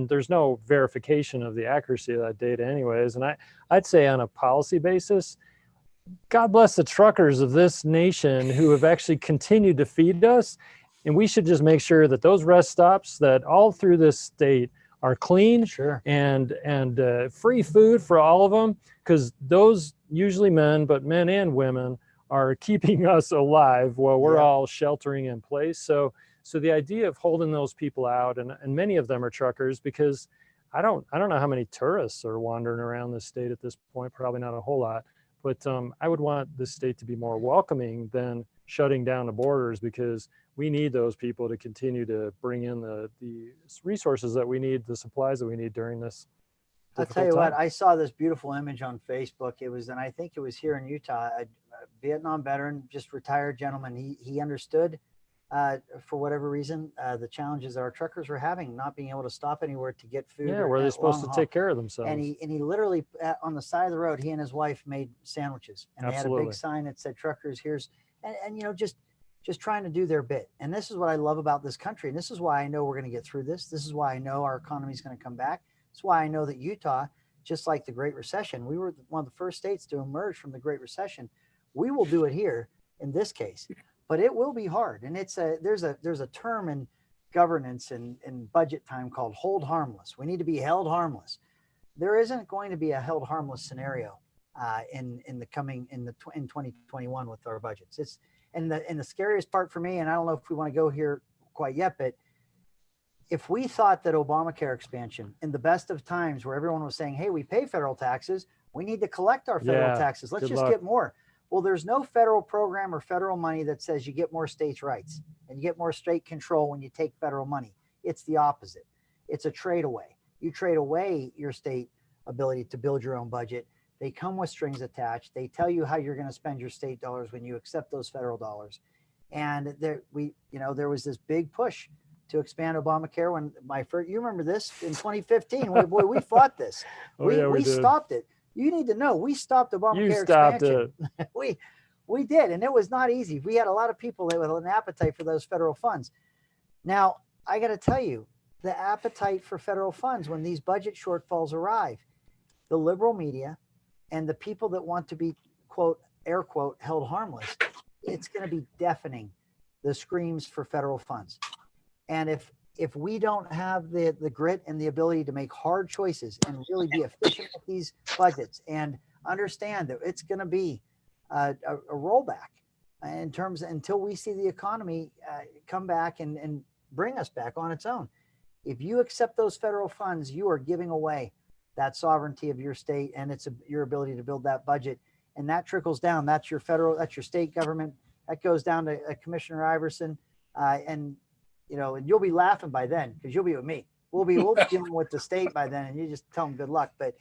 there's no verification of the accuracy of that data, anyways. And I'd say on a policy basis, God bless the truckers of this nation who have actually continued to feed us, and we should just make sure that those rest stops that all through this state are clean, and free food for all of them, because those usually men, but men and women, are keeping us alive while we're all sheltering in place. So the idea of holding those people out, and many of them are truckers, because I don't know how many tourists are wandering around this state at this point, probably not a whole lot, but I would want this state to be more welcoming than shutting down the borders, because we need those people to continue to bring in the resources that we need, the supplies that we need during this I'll difficult tell you time. what, I saw this beautiful image on Facebook. It was, and I think it was here in Utah, a Vietnam veteran, just retired gentleman. He understood, for whatever reason, the challenges our truckers were having, not being able to stop anywhere to get food. Yeah, where they're supposed to long take haul. care of themselves. And he literally, on the side of the road, he and his wife made sandwiches, and they had a Absolutely. big sign that said "Truckers here's," and you know, just trying to do their bit. And this is what I love about this country, and this is why I know we're going to get through this. This is why I know our economy is going to come back. It's why I know that Utah, just like the Great Recession, we were one of the first states to emerge from the Great Recession. We will do it here in this case, but it will be hard. And there's a term in governance and budget time called hold harmless. We need to be held harmless. There isn't going to be a held harmless scenario in 2021 with our budgets. And the scariest part for me, and I don't know if we want to go here quite yet, but if we thought that Obamacare expansion, in the best of times where everyone was saying, hey, we pay federal taxes, we need to collect our federal taxes, let's just get more. Well, there's no federal program or federal money that says you get more states' rights and you get more state control when you take federal money. It's the opposite. It's a trade away. You trade away your state ability to build your own budget. They come with strings attached. They tell you how you're going to spend your state dollars when you accept those federal dollars. And there was this big push to expand Obamacare when you remember this in 2015, we fought this. We stopped it. You need to know, we stopped Obamacare expansion. We did, and it was not easy. We had a lot of people that with an appetite for those federal funds. Now, I got to tell you, the appetite for federal funds when these budget shortfalls arrive, the liberal media and the people that want to be, quote, air quote, held harmless, it's going to be deafening, the screams for federal funds. And if we don't have the grit and the ability to make hard choices and really be efficient with these budgets and understand that it's going to be a rollback in terms until we see the economy come back and bring us back on its own. If you accept those federal funds, you are giving away that sovereignty of your state and your ability to build that budget. And that trickles down. That's your state government. That goes down to Commissioner Iverson. And you'll be laughing by then because you'll be with me. We'll be dealing with the state by then, and you just tell them good luck. But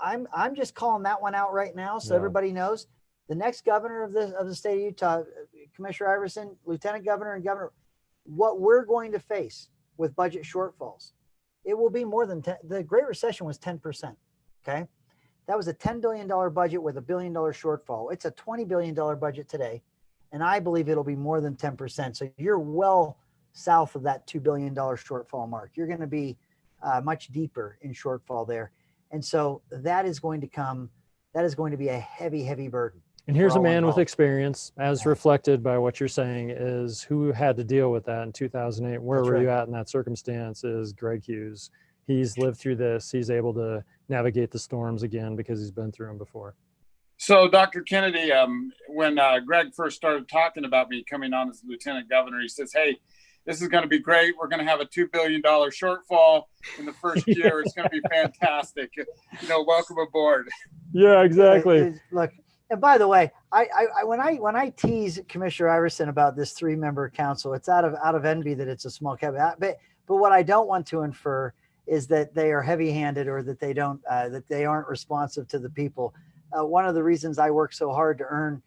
I'm just calling that one out right now, so everybody knows. The next governor of the state of Utah, Commissioner Iverson, Lieutenant Governor, and Governor, what we're going to face with budget shortfalls, it will be more than 10. The Great Recession was 10%. Okay, that was a $10 billion budget with $1 billion shortfall. It's a $20 billion budget today. And I believe it'll be more than 10%. So you're well south of that $2 billion shortfall mark. You're going to be much deeper in shortfall there. And so that is going to be a heavy, heavy burden. And here's a man with experience, as reflected by what you're saying, is who had to deal with that in 2008. Where were you at in that circumstance is Greg Hughes. He's lived through this. He's able to navigate the storms again because he's been through them before. So, Dr. Kennedy, when Greg first started talking about me coming on as lieutenant governor, he says, hey, this is going to be great. We're going to have a $2 billion shortfall in the first year. It's going to be fantastic. Welcome aboard. Yeah, exactly. Look, and by the way, when I tease Commissioner Iverson about this 3-member council, it's out of envy that it's a small cabinet. But what I don't want to infer is that they are heavy-handed or that they aren't responsive to the people. One of the reasons I work so hard to earn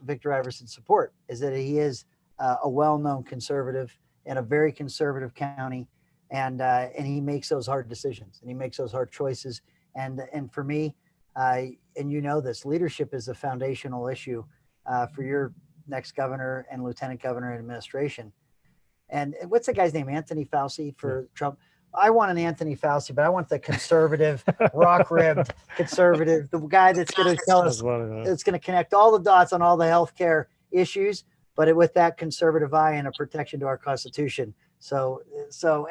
Victor Iverson's support is that he is a well-known conservative in a very conservative county, and he makes those hard decisions and he makes those hard choices. And for me, and this, leadership is a foundational issue for your next governor and lieutenant governor and administration. And what's the guy's name? Anthony Fauci for Trump. I want an Anthony Fauci, but I want the conservative, rock-ribbed conservative, the guy that's going to tell us, it's going to connect all the dots on all the healthcare issues, but with that conservative eye and a protection to our Constitution. So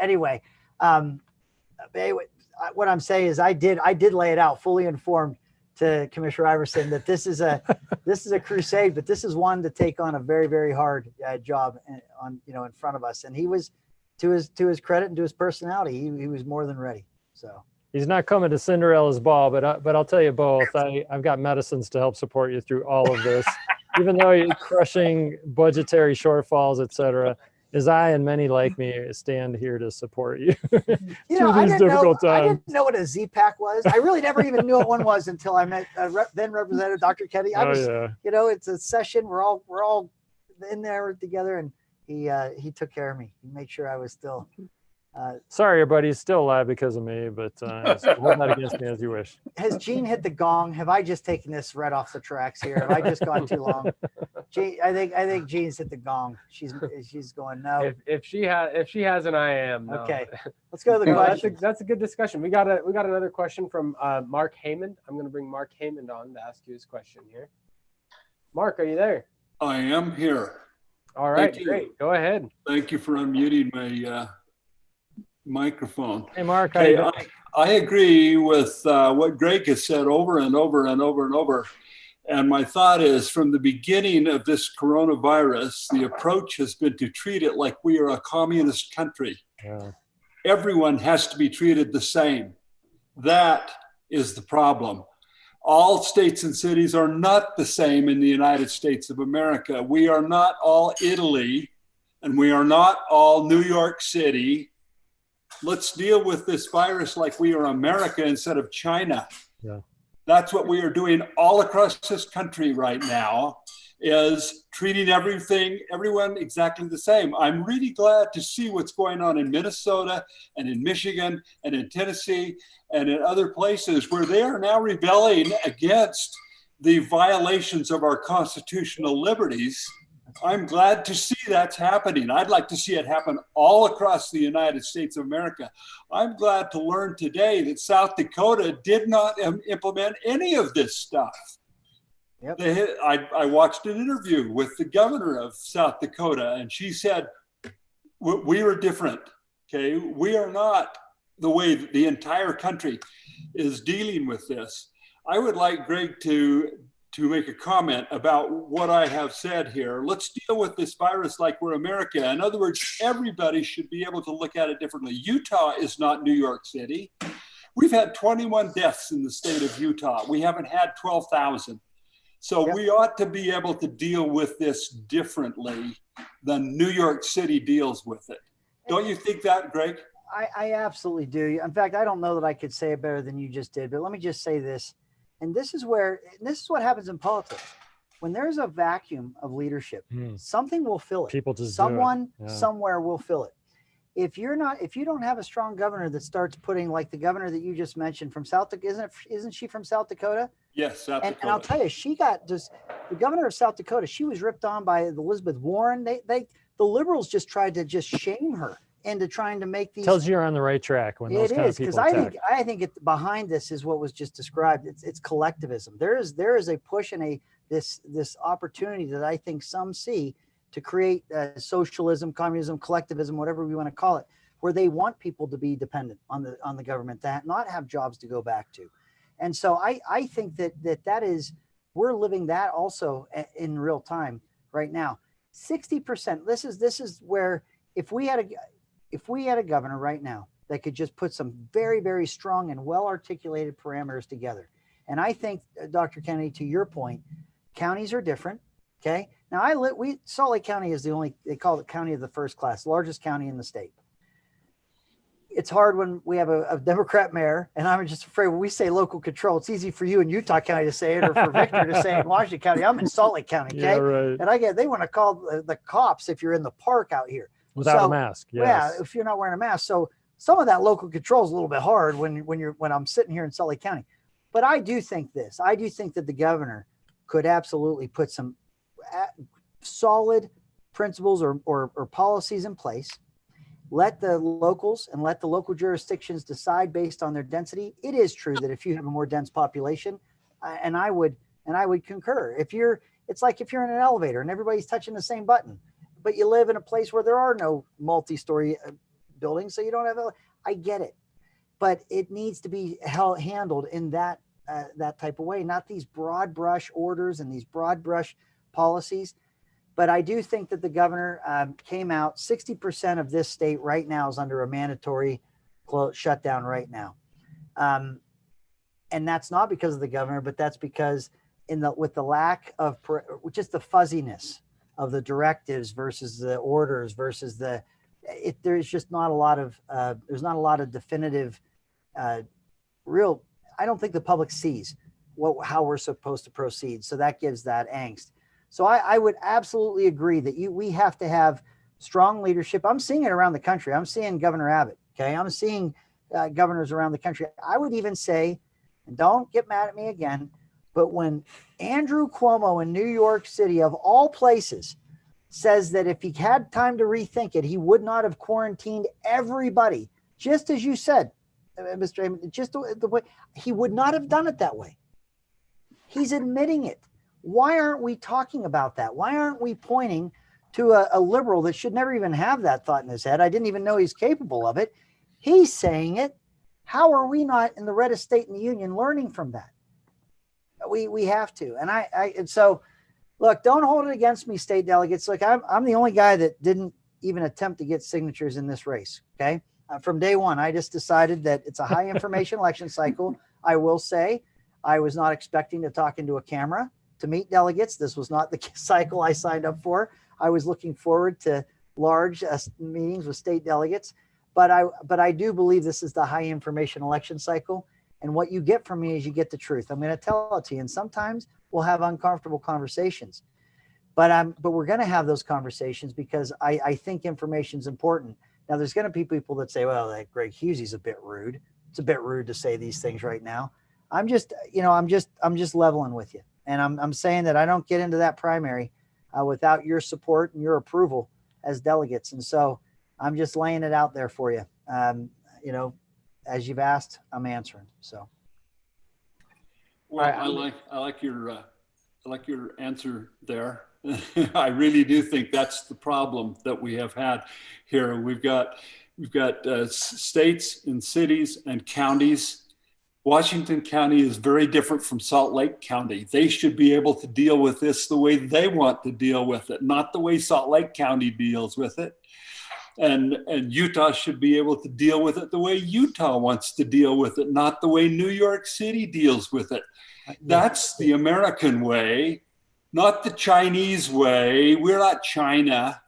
anyway, what I'm saying is I did lay it out fully informed to Commissioner Iverson that this is a crusade, but this is one to take on a very, very hard job in front of us. And he was, to his credit and to his personality, he was more than ready. So He's not coming to Cinderella's ball, but I'll tell you both. I've got medicines to help support you through all of this, even though you're crushing budgetary shortfalls, et cetera. As I and many like me stand here to support you through these difficult times. I didn't know what a Z-Pack was. I really never even knew what one was until I met then Representative Dr. Kennedy. It's a session. We're all in there together, and he took care of me. He made sure I was still. Sorry, everybody. He's still alive because of me, but hold that against me as you wish. Has Jean hit the gong? Have I just taken this right off the tracks here? Have I just gone too long? Jean, I think Jean's hit the gong. She's going no. If she hasn't, I am. No. Okay, let's go to the question. That's a good discussion. We got another question from Mark Heyman. I'm going to bring Mark Heyman on to ask you his question here. Mark, are you there? I am here. All right, great. Go ahead. Thank you for unmuting my microphone. Hey, Mark. Hey, I agree with what Greg has said over and over and over and over. And my thought is, from the beginning of this coronavirus, the approach has been to treat it like we are a communist country. Yeah. Everyone has to be treated the same. That is the problem. All states and cities are not the same in the United States of America. We are not all Italy, and we are not all New York City. Let's deal with this virus like we are America instead of China. Yeah. That's what we are doing all across this country right now, is treating everyone exactly the same. I'm really glad to see what's going on in Minnesota and in Michigan and in Tennessee and in other places where they are now rebelling against the violations of our constitutional liberties. I'm glad to see that's happening. I'd like to see it happen all across the United States of America. I'm glad to learn today that South Dakota did not implement any of this stuff. Yep. I watched an interview with the governor of South Dakota, and she said, we are different, okay? We are not the way that the entire country is dealing with this. I would like Greg to make a comment about what I have said here. Let's deal with this virus like we're America. In other words, everybody should be able to look at it differently. Utah is not New York City. We've had 21 deaths in the state of Utah. We haven't had 12,000. So we ought to be able to deal with this differently than New York City deals with it. Don't you think that, Greg? I absolutely do. In fact, I don't know that I could say it better than you just did, but let me just say this. And this is what happens in politics. When there's a vacuum of leadership, something will fill it. People just someone somewhere will fill it. If you don't have a strong governor that starts putting, like the governor that you just mentioned from South Dakota, isn't she from South Dakota? Yes, South Dakota. And I'll tell you, the governor of South Dakota, she was ripped on by Elizabeth Warren. The liberals just tried to just shame her into trying to make these. Tells you you're on the right track when those kind of people attack. I think behind this is what was just described. It's collectivism. There is a push and this opportunity that I think some see to create socialism, communism, collectivism, whatever we want to call it, where they want people to be dependent on the government, that not have jobs to go back to. And so I think that is, we're living that also in real time right now. 60%. This is where if we had a governor right now that could just put some very, very strong and well-articulated parameters together. And I think, Dr. Kennedy, to your point, counties are different. Okay. Now Salt Lake County is they call it county of the first class, largest county in the state. It's hard when we have a Democrat mayor, and I'm just afraid when we say local control, it's easy for you in Utah County to say it, or for Victor to say it in Washington County. I'm in Salt Lake County. Okay. Yeah, right. And they want to call the cops if you're in the park out here. Without a mask. Yes. Yeah. If you're not wearing a mask. So some of that local control is a little bit hard when I'm sitting here in Salt Lake County. But I do think that the governor could absolutely put some solid principles or policies in place. Let the locals and let the local jurisdictions decide based on their density. It is true that if you have a more dense population, and I would concur. It's like if you're in an elevator and everybody's touching the same button, but you live in a place where there are no multi-story buildings, so you don't have. I get it, but it needs to be handled in that type of way, not these broad brush orders and these broad brush policies. But I do think that the governor came out. 60% of this state right now is under a mandatory shutdown right now. And that's not because of the governor, but that's because with the lack of just the fuzziness of the directives versus the orders versus there's just not a lot of there's not a lot of definitive real. I don't think the public sees how we're supposed to proceed, so that gives that angst. So I would absolutely agree that we have to have strong leadership. I'm seeing it around the country. I'm seeing Governor Abbott. Okay, I'm seeing governors around the country. I would even say, and don't get mad at me again, but when Andrew Cuomo in New York City, of all places, says that if he had time to rethink it, he would not have quarantined everybody, just as you said, Mr. Amon, just the way he would not have done it that way. He's admitting it. Why aren't we talking about that? Why aren't we pointing to a liberal that should never even have that thought in his head? I didn't even know he's capable of it. He's saying it. How are we not in the reddest state in the union learning from that? We have to. And so look, don't hold it against me, state delegates. Look, I'm the only guy that didn't even attempt to get signatures in this race. Okay. From day one, I just decided that it's a high information election cycle. I will say I was not expecting to talk into a camera to meet delegates. This was not the cycle I signed up for. I was looking forward to large meetings with state delegates, but I do believe this is the high information election cycle. And what you get from me is you get the truth. I'm going to tell it to you. And sometimes we'll have uncomfortable conversations, but we're going to have those conversations because I think information is important. Now there's going to be people that say, well, that Greg Hughes is a bit rude. It's a bit rude to say these things right now. I'm just leveling with you. And I'm saying that I don't get into that primary without your support and your approval as delegates. And so I'm just laying it out there for you. As you've asked, I'm answering. So. Well, I like your answer there. I really do think that's the problem that we have had here. We've got states and cities and counties. Washington County is very different from Salt Lake County. They should be able to deal with this the way they want to deal with it, not the way Salt Lake County deals with it. And Utah should be able to deal with it the way Utah wants to deal with it, not the way New York City deals with it. That's the American way, not the Chinese way. We're not China.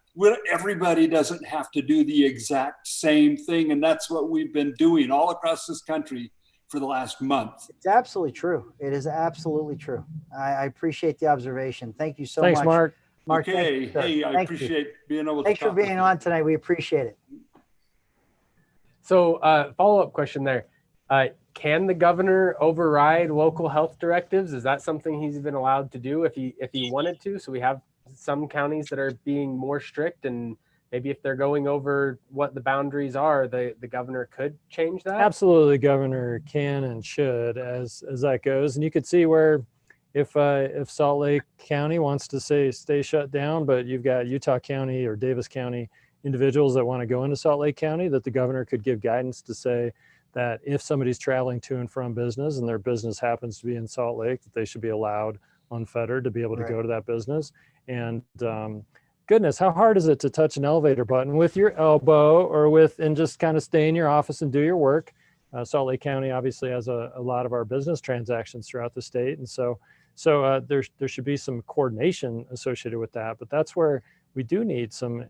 Everybody doesn't have to do the exact same thing. And that's what we've been doing all across this country for the last month. It's absolutely true. It is absolutely true. I appreciate the observation. Thank you so much. Thanks, Mark. Mark, okay. Hey, I appreciate being able to Thanks for being on tonight. We appreciate it. So follow-up question there. Can the governor override local health directives? Is that something he's been allowed to do if he wanted to? So we have some counties that are being more strict, and maybe if they're going over what the boundaries are, the governor could change that? Absolutely, governor can and should as that goes. And you could see where if Salt Lake County wants to stay shut down, but you've got Utah County or Davis County individuals that want to go into Salt Lake County, that the governor could give guidance to say that if somebody's traveling to and from business and their business happens to be in Salt Lake, that they should be allowed unfettered to be able to go to that business. And goodness, how hard is it to touch an elevator button with your elbow and just kind of stay in your office and do your work? Salt Lake County obviously has a lot of our business transactions throughout the state. And so there should be some coordination associated with that, but that's where we do need some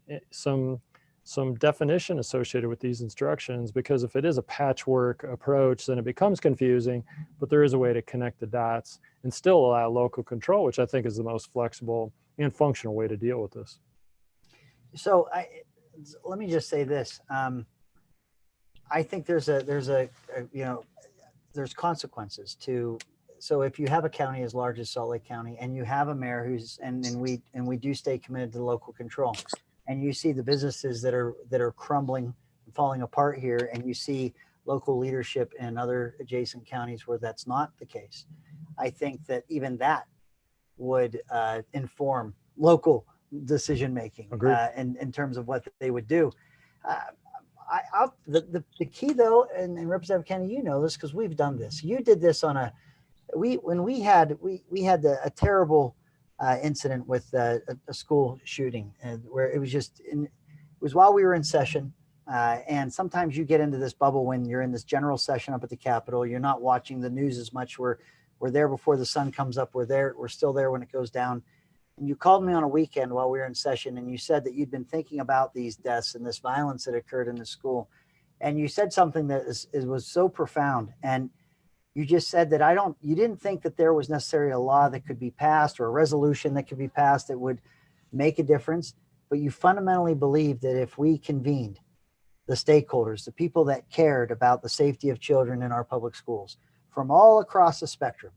definition associated with these instructions, because if it is a patchwork approach, then it becomes confusing, but there is a way to connect the dots and still allow local control, which I think is the most flexible and functional way to deal with this. So let me just say this. I think there's consequences to. So if you have a county as large as Salt Lake County, and you have a mayor and we do stay committed to local control, and you see the businesses that are crumbling and falling apart here, and you see local leadership in other adjacent counties where that's not the case, I think that even that would inform local decision making in terms of what they would do. The key though, and Representative Kennedy, you know this because we've done this. You did this on when we had a terrible incident with a school shooting, and where it was while we were in session, And sometimes you get into this bubble when you're in this general session up at the Capitol. You're not watching the news as much. We're there before the sun comes up. We're still there when it goes down. And you called me on a weekend while we were in session, and you said that you'd been thinking about these deaths and this violence that occurred in the school. And you said something that was so profound. And you just said that you didn't think that there was necessarily a law that could be passed or a resolution that could be passed that would make a difference. But you fundamentally believed that if we convened the stakeholders, the people that cared about the safety of children in our public schools from all across the spectrum,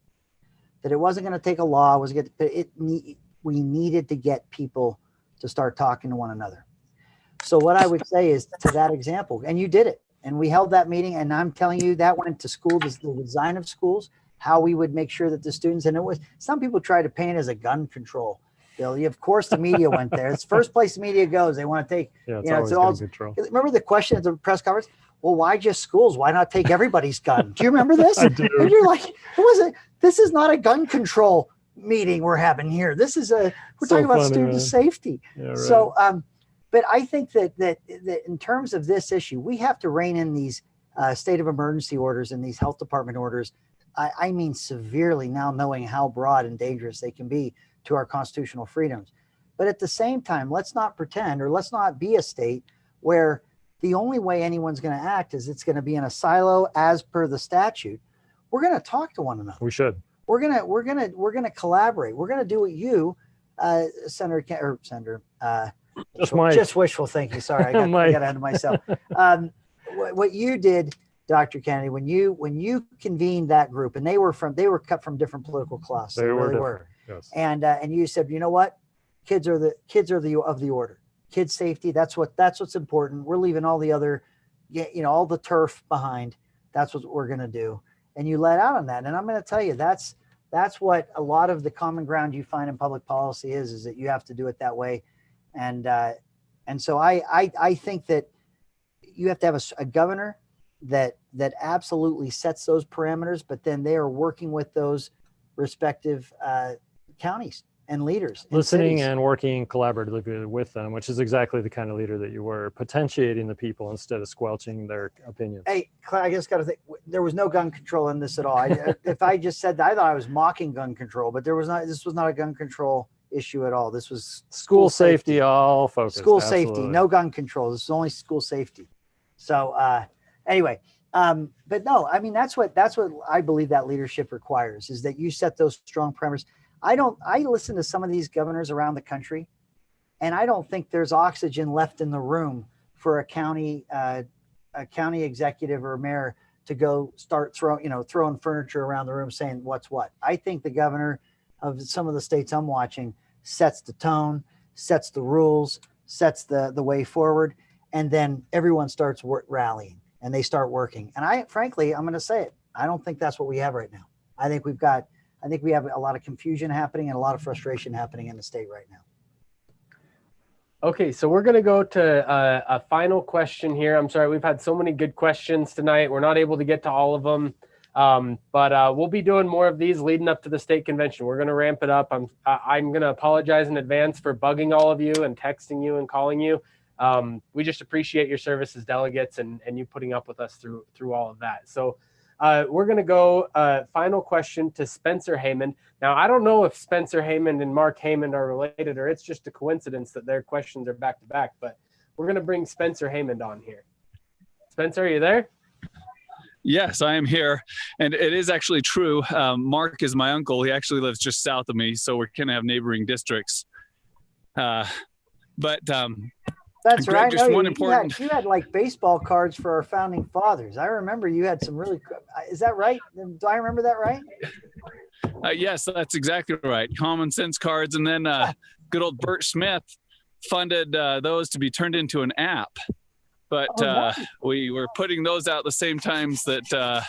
that it wasn't going to take a law, we needed to get people to start talking to one another. So what I would say is to that example, and you did it, and we held that meeting, and I'm telling you that went to school, the design of schools, how we would make sure that the students, and it was, some people try to paint it as a gun control. Of course, the media went there. It's the first place the media goes. They want to take, it's always gun control. Remember the question at the press conference? Well, why just schools? Why not take everybody's gun? Do you remember this? I do. And you're like, this is not a gun control meeting we're having here. We're talking about student safety. Yeah, right. So, but I think that in terms of this issue, we have to rein in these state of emergency orders and these health department orders. I mean, severely now, knowing how broad and dangerous they can be to our constitutional freedoms. But at the same time, let's not pretend, or let's not be a state where the only way anyone's going to act is it's going to be in a silo as per the statute. We're going to talk to one another. We should. We're gonna collaborate. We're gonna do what you, Senator, just wishful thinking. Sorry, I got ahead of myself. What you did, Dr. Kennedy, when you convened that group, and they were cut from different political cloths. They really were. Yes. And you said, you know what, kids are of the order. Kids safety. That's what's important. We're leaving all the other, all the turf behind. That's what we're gonna do. And you let out on that. And I'm going to tell you, that's what a lot of the common ground you find in public policy is that you have to do it that way. And so I think that you have to have a governor that absolutely sets those parameters, but then they are working with those respective counties and leaders. Listening and working collaboratively with them, which is exactly the kind of leader that you were, potentiating the people instead of squelching their opinions. Hey, I just got to think, there was no gun control in this at all. If I just said that, I thought I was mocking gun control, but this was not a gun control issue at all. This was school safety all focused. School safety, no gun control. This is only school safety. So anyway, but no, I mean, that's what I believe that leadership requires, is that you set those strong parameters. I listen to some of these governors around the country, and I don't think there's oxygen left in the room for a county executive or mayor to go start throwing furniture around the room saying what's what. I think the governor of some of the states I'm watching sets the tone, sets the rules, sets the way forward, and then everyone starts rallying and they start working. And I'm going to say it, I don't think that's what we have right now. I think we have a lot of confusion happening and a lot of frustration happening in the state right now. Okay, so we're going to go to a final question here. I'm sorry, we've had so many good questions tonight. We're not able to get to all of them, but we'll be doing more of these leading up to the state convention. We're going to ramp it up. I'm going to apologize in advance for bugging all of you and texting you and calling you. We just appreciate your service as delegates and you putting up with us through all of that. So we're going to go final question to Spencer Haymond. Now, I don't know if Spencer Haymond and Mark Haymond are related, or it's just a coincidence that their questions are back to back, but we're going to bring Spencer Haymond on here. Spencer, are you there? Yes, I am here. And it is actually true. Mark is my uncle. He actually lives just south of me, so we're going to have neighboring districts. That's right. Just one important... you had like baseball cards for our founding fathers. I remember you had some really, is that right? Do I remember that right? Yes, that's exactly right. Common sense cards. And then good old Bert Smith funded those to be turned into an app. But we were putting those out the same times that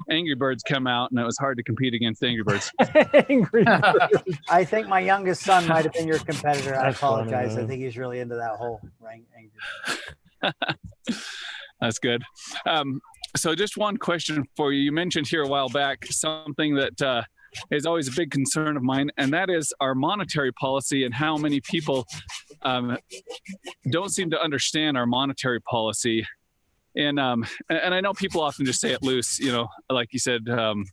Angry Birds come out, and it was hard to compete against Angry Birds. Angry Birds. I think my youngest son might have been your competitor. I apologize. Funny, I think he's really into that whole Angry Birds. That's good. So just one question for you. You mentioned here a while back something that is always a big concern of mine, and that is our monetary policy and how many people don't seem to understand our monetary policy. And I know people often just say it loose, you know, like you said, the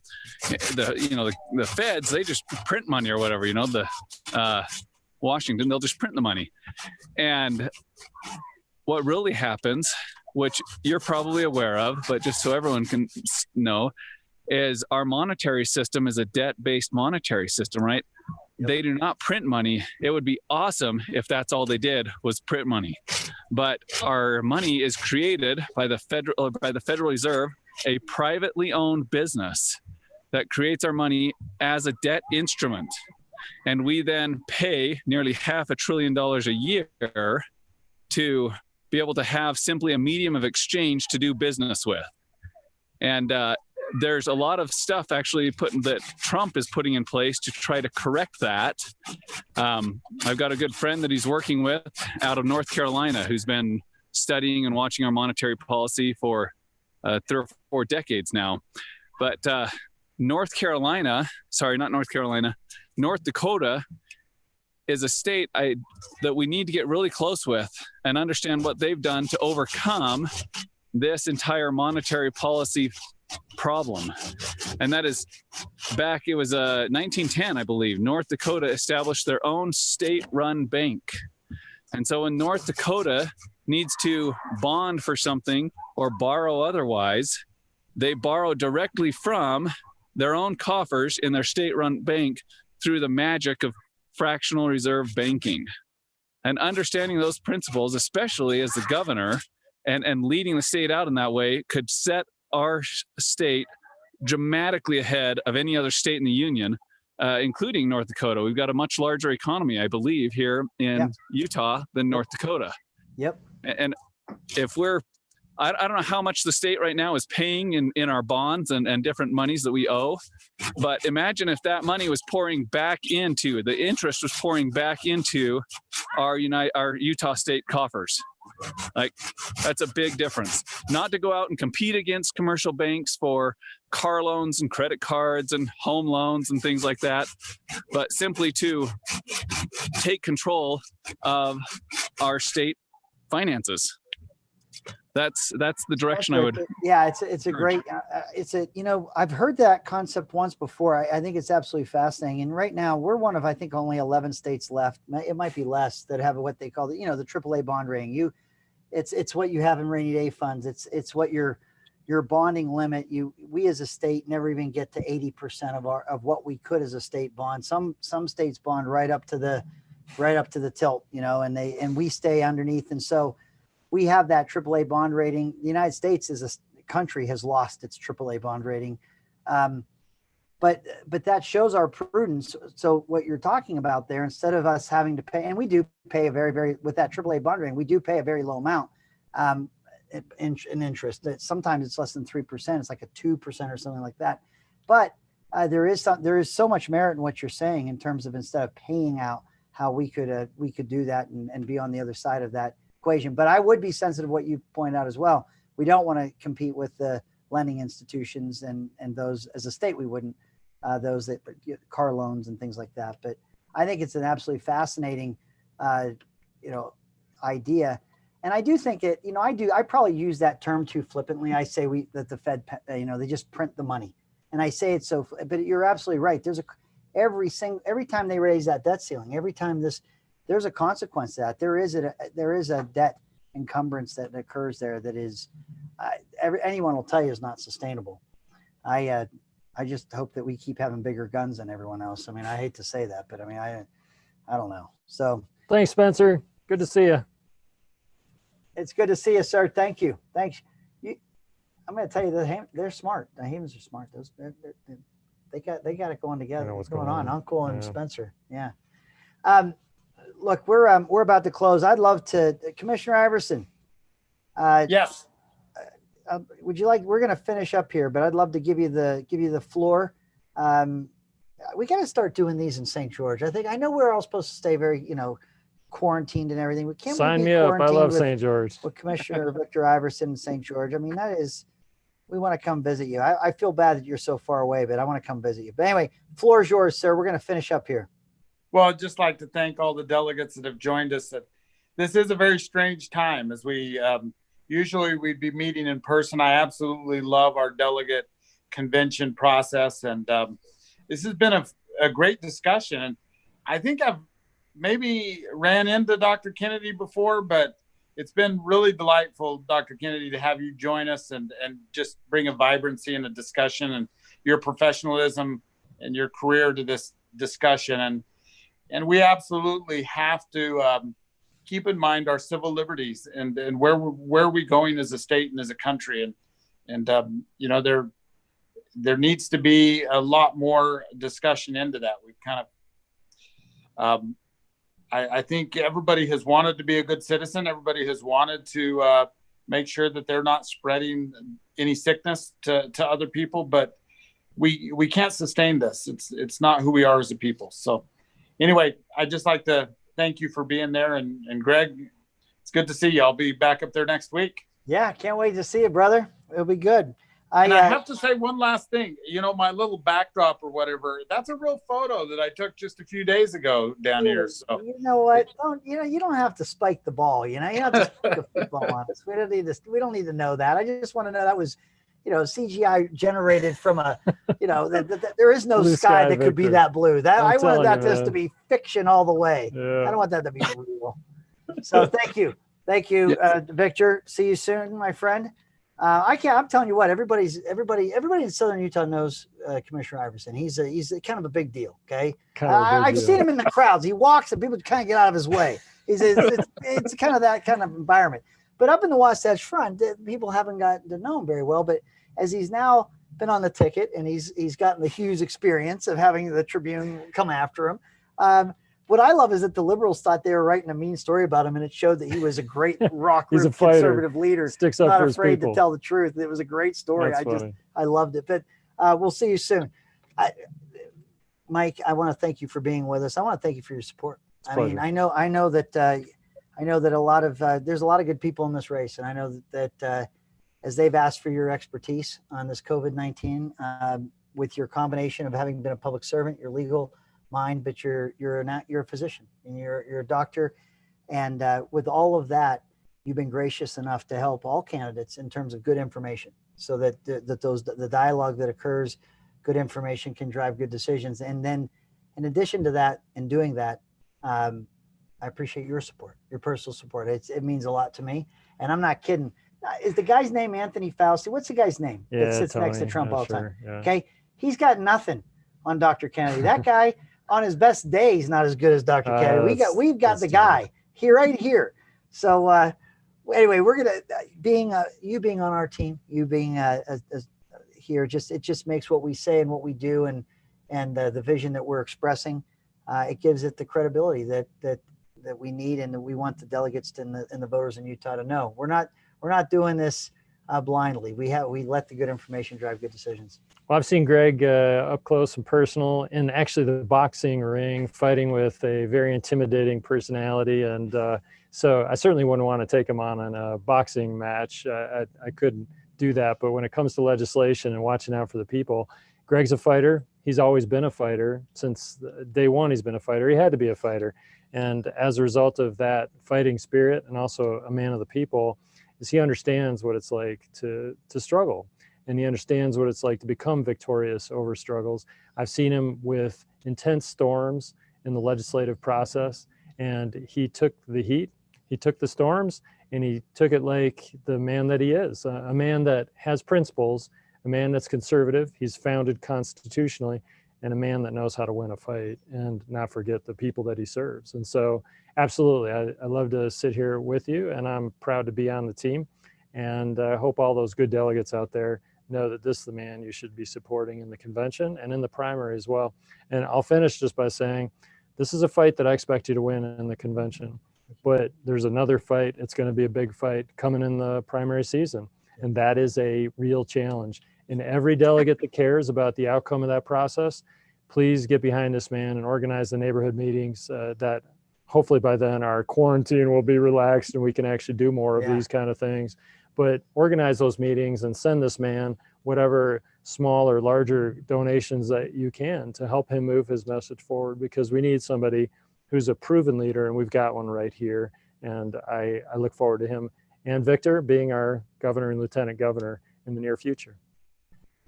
feds, they just print money or whatever, you know, Washington, they'll just print the money. And what really happens, which you're probably aware of, but just so everyone can know, is our monetary system is a debt-based monetary system, right? Yep. They do not print money. It would be awesome if that's all they did was print money. But our money is created by the Federal Reserve, a privately owned business that creates our money as a debt instrument. And we then pay nearly $500 billion a year to be able to have simply a medium of exchange to do business with. And there's a lot of stuff actually that Trump is putting in place to try to correct that. I've got a good friend that he's working with out of North Carolina who's been studying and watching our monetary policy for 3 or 4 decades now. But North Dakota is a state that we need to get really close with and understand what they've done to overcome this entire monetary policy problem. And that is it was 1910, I believe, North Dakota established their own state-run bank. And so when North Dakota needs to bond for something or borrow otherwise, they borrow directly from their own coffers in their state-run bank through the magic of fractional reserve banking. And understanding those principles, especially as the governor, and leading the state out in that way, could set our state dramatically ahead of any other state in the union, including North Dakota. We've got a much larger economy, I believe, here in Utah than North Dakota. Yep. And if I don't know how much the state right now is paying in our bonds and different monies that we owe, but imagine if that money was the interest was pouring back into our Utah state coffers. Like, that's a big difference. Not to go out and compete against commercial banks for car loans and credit cards and home loans and things like that, but simply to take control of our state finances. That's the direction I would. Yeah, it's a great, I've heard that concept once before. I think it's absolutely fascinating. And right now we're one of, I think, only 11 states left. It might be less that have what they call the AAA bond rating. It's what you have in rainy day funds. It's what your bonding limit. We as a state never even get to 80% of what we could as a state bond. Some states bond right up to the tilt, and we stay underneath. And so we have that AAA bond rating. The United States as a country has lost its AAA bond rating. But that shows our prudence. So what you're talking about there, instead of us having to pay, and we do pay a very, very, with that AAA bond rating, we do pay a very low amount in interest. Sometimes it's less than 3%. It's like a 2% or something like that. But there is so much merit in what you're saying in terms of, instead of paying out, how we could do that and be on the other side of that equation. But I would be sensitive to what you point out as well. We don't want to compete with the lending institutions and those, as a state we wouldn't, those that car loans and things like that. But I think it's an absolutely fascinating idea. And I do think I probably use that term too flippantly. I say that the Fed, they just print the money, and I say it but you're absolutely right. Every time they raise that debt ceiling, every time there's a consequence to that. There is a debt encumbrance that occurs there that is, anyone will tell you, is not sustainable. I just hope that we keep having bigger guns than everyone else. I mean, I hate to say that, but I mean, I don't know. So thanks, Spencer. Good to see you. It's good to see you, sir. Thank you. Thanks. I'm going to tell you, they're smart. The Havens are smart. They got it going together. What's going on? Uncle and Spencer. Yeah. Look, we're about to close. I'd love to, Commissioner Iverson. Yes. Would you like? We're going to finish up here, but I'd love to give you the floor. We got to start doing these in St. George. I know we're all supposed to stay very, quarantined and everything. Sign me up. I love St. George. With Commissioner Victor Iverson in St. George. I mean, we want to come visit you. I feel bad that you're so far away, but I want to come visit you. But anyway, floor is yours, sir. We're going to finish up here. Well, I'd just like to thank all the delegates that have joined us this is a very strange time as we usually we'd be meeting in person. I absolutely love our delegate convention process, and this has been a great discussion. And I think I've maybe ran into Dr. Kennedy before, but it's been really delightful, Dr. Kennedy, to have you join us and just bring a vibrancy and a discussion and your professionalism and your career to this discussion. And we absolutely have to keep in mind our civil liberties and where we're going as a state and as a country. And you know, there needs to be a lot more discussion into that. We've kind of, I think everybody has wanted to be a good citizen. Everybody has wanted to make sure that they're not spreading any sickness to other people, but we can't sustain this. It's not who we are as a people. So anyway, I'd just like to thank you for being there. And Greg, it's good to see you. I'll be back up there next week. Yeah, can't wait to see you, brother. It'll be good. I have to say one last thing. You know, my little backdrop or whatever, that's a real photo that I took just a few days ago down here. So you know what? You don't have to spike the ball. You know, you don't have to spike a football on us. We don't need to know that. I just want to know that was, you know, CGI generated from a, you know, there is no sky that could be that blue. That I wanted that just to be fiction all the way. Yeah. I don't want that to be real. So thank you, Victor. See you soon, my friend. I'm telling you what, everybody in Southern Utah knows Commissioner Iverson. He's kind of a big deal. Okay. I've seen him in the crowds. He walks and people kind of get out of his way. It's kind of that kind of environment. But up in the Wasatch Front, people haven't gotten to know him very well. But as he's now been on the ticket and he's gotten the Hughes experience of having the Tribune come after him. What I love is that the liberals thought they were writing a mean story about him, and it showed that he was a great rock group conservative leader, sticks up not for his afraid people. to tell the truth. It was a great story. I loved it. But we'll see you soon. Mike, I want to thank you for being with us. I want to thank you for your support. I mean, I know that a lot of there's a lot of good people in this race, and I know that as they've asked for your expertise on this COVID-19, with your combination of having been a public servant, your legal mind, but you're a physician and you're a doctor, and with all of that, you've been gracious enough to help all candidates in terms of good information, so that the dialogue that occurs, good information can drive good decisions. And then, in addition to that, in doing that, I appreciate your support, your personal support. It means a lot to me, and I'm not kidding. Is the guy's name Anthony Fauci? What's the guy's name that sits next to Trump all the time? Yeah. Okay, he's got nothing on Dr. Kennedy. That guy on his best day, he's not as good as Dr. Kennedy. We've got the guy here, right here. So anyway, we're gonna you being on our team, you being here, it just makes what we say and what we do and the vision that we're expressing, it gives it the credibility that we need and that we want the delegates and the voters in Utah to know. We're not doing this blindly. We let the good information drive good decisions. Well, I've seen Greg up close and personal in actually the boxing ring, fighting with a very intimidating personality. And so I certainly wouldn't want to take him on a boxing match. I couldn't do that. But when it comes to legislation and watching out for the people, Greg's a fighter. He's always been a fighter. Since day one, he's been a fighter. He had to be a fighter. And as a result of that fighting spirit, and also a man of the people, is he understands what it's like to struggle. And he understands what it's like to become victorious over struggles. I've seen him with intense storms in the legislative process, and he took the heat, he took the storms, and he took it like the man that he is, a man that has principles, a man that's conservative, he's founded constitutionally, and a man that knows how to win a fight and not forget the people that he serves. And so absolutely, I love to sit here with you, and I'm proud to be on the team. And I hope all those good delegates out there know that this is the man you should be supporting in the convention and in the primary as well. And I'll finish just by saying, this is a fight that I expect you to win in the convention, but there's another fight. It's going to be a big fight coming in the primary season. And that is a real challenge. And every delegate that cares about the outcome of that process, please get behind this man and organize the neighborhood meetings that hopefully by then our quarantine will be relaxed and we can actually do more of these kind of things. But organize those meetings and send this man whatever small or larger donations that you can to help him move his message forward, because we need somebody who's a proven leader, and we've got one right here, And I look forward to him and Victor being our governor and lieutenant governor in the near future.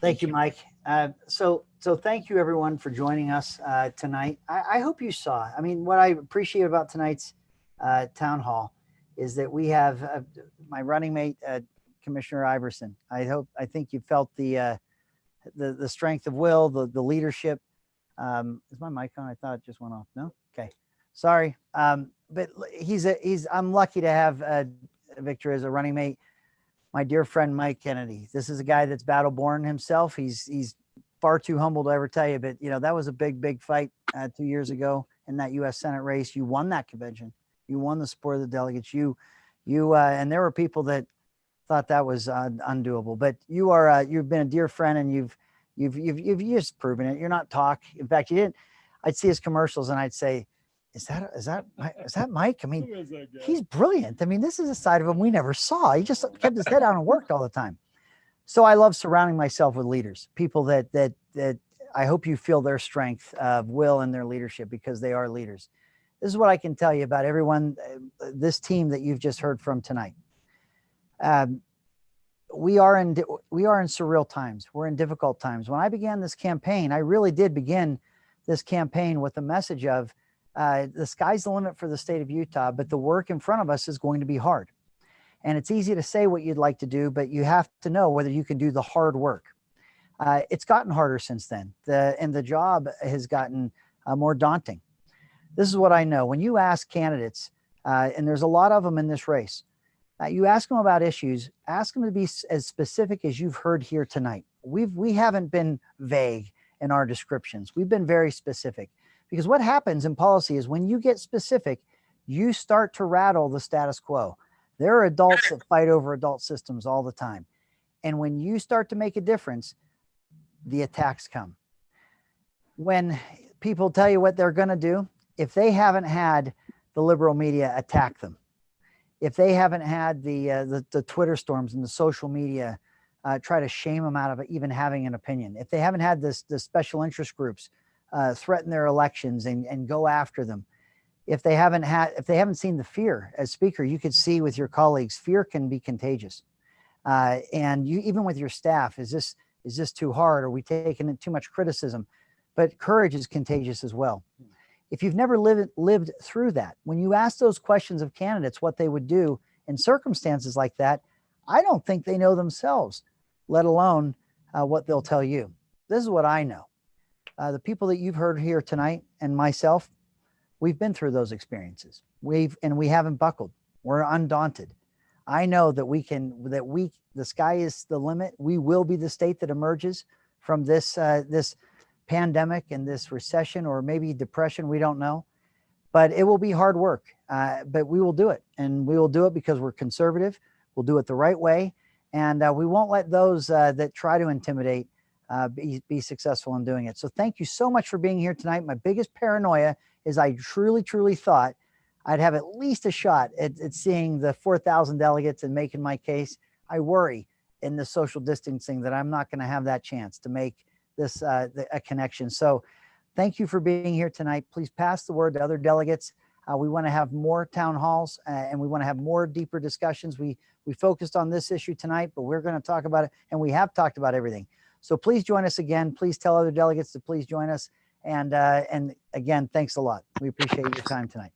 Thank you, Mike. So thank you everyone for joining us tonight. I hope you saw, I mean, what I appreciate about tonight's town hall is that we have my running mate, Commissioner Iverson. I think you felt the strength of will, the leadership. Is my mic on? I thought it just went off. No? Okay. Sorry. But I'm lucky to have Victor as a running mate. My dear friend, Mike Kennedy. This is a guy that's battle born himself. He's far too humble to ever tell you, but that was a big fight 2 years ago in that U.S. Senate race. You won that convention. You won the support of the delegates. And there were people that thought that was undoable, but you've been a dear friend, and you've just proven it. You're not talk. In fact, you didn't. I'd see his commercials and I'd say, is that Mike? I mean, he's brilliant. I mean, this is a side of him we never saw. He just kept his head down and worked all the time. So I love surrounding myself with leaders, people that I hope you feel their strength of will and their leadership, because they are leaders. This is what I can tell you about everyone, this team that you've just heard from tonight. We are in surreal times. We're in difficult times. When I began this campaign, I really did begin this campaign with the message of the sky's the limit for the state of Utah, but the work in front of us is going to be hard. And it's easy to say what you'd like to do, but you have to know whether you can do the hard work. It's gotten harder since then. The job has gotten more daunting. This is what I know. When you ask candidates, and there's a lot of them in this race, you ask them about issues, ask them to be as specific as you've heard here tonight. We haven't been vague in our descriptions. We've been very specific, because what happens in policy is when you get specific, you start to rattle the status quo. There are adults that fight over adult systems all the time. And when you start to make a difference, the attacks come. When people tell you what they're going to do, if they haven't had the liberal media attack them, if they haven't had the Twitter storms and the social media try to shame them out of even having an opinion, if they haven't had the special interest groups threaten their elections and go after them, if they haven't seen the fear, as speaker, you could see with your colleagues, fear can be contagious. And you, even with your staff, is this too hard? Are we taking in too much criticism? But courage is contagious as well. If you've never lived through that, when you ask those questions of candidates, what they would do in circumstances like that, I don't think they know themselves, let alone what they'll tell you. This is what I know. The people that you've heard here tonight and myself, we've been through those experiences. We haven't buckled. We're undaunted. I know that the sky is the limit. We will be the state that emerges from this pandemic and this recession, or maybe depression, we don't know. But it will be hard work, but we will do it. And we will do it because we're conservative. We'll do it the right way. And we won't let those that try to intimidate be successful in doing it. So thank you so much for being here tonight. My biggest paranoia is I truly thought I'd have at least a shot at seeing the 4,000 delegates and making my case. I worry in the social distancing that I'm not going to have that chance to make this a connection. So thank you for being here tonight. Please pass the word to other delegates. We want to have more town halls and we want to have more deeper discussions. We focused on this issue tonight, but we're going to talk about it, and we have talked about everything. So please join us again. Please tell other delegates to please join us. And again, thanks a lot. We appreciate your time tonight.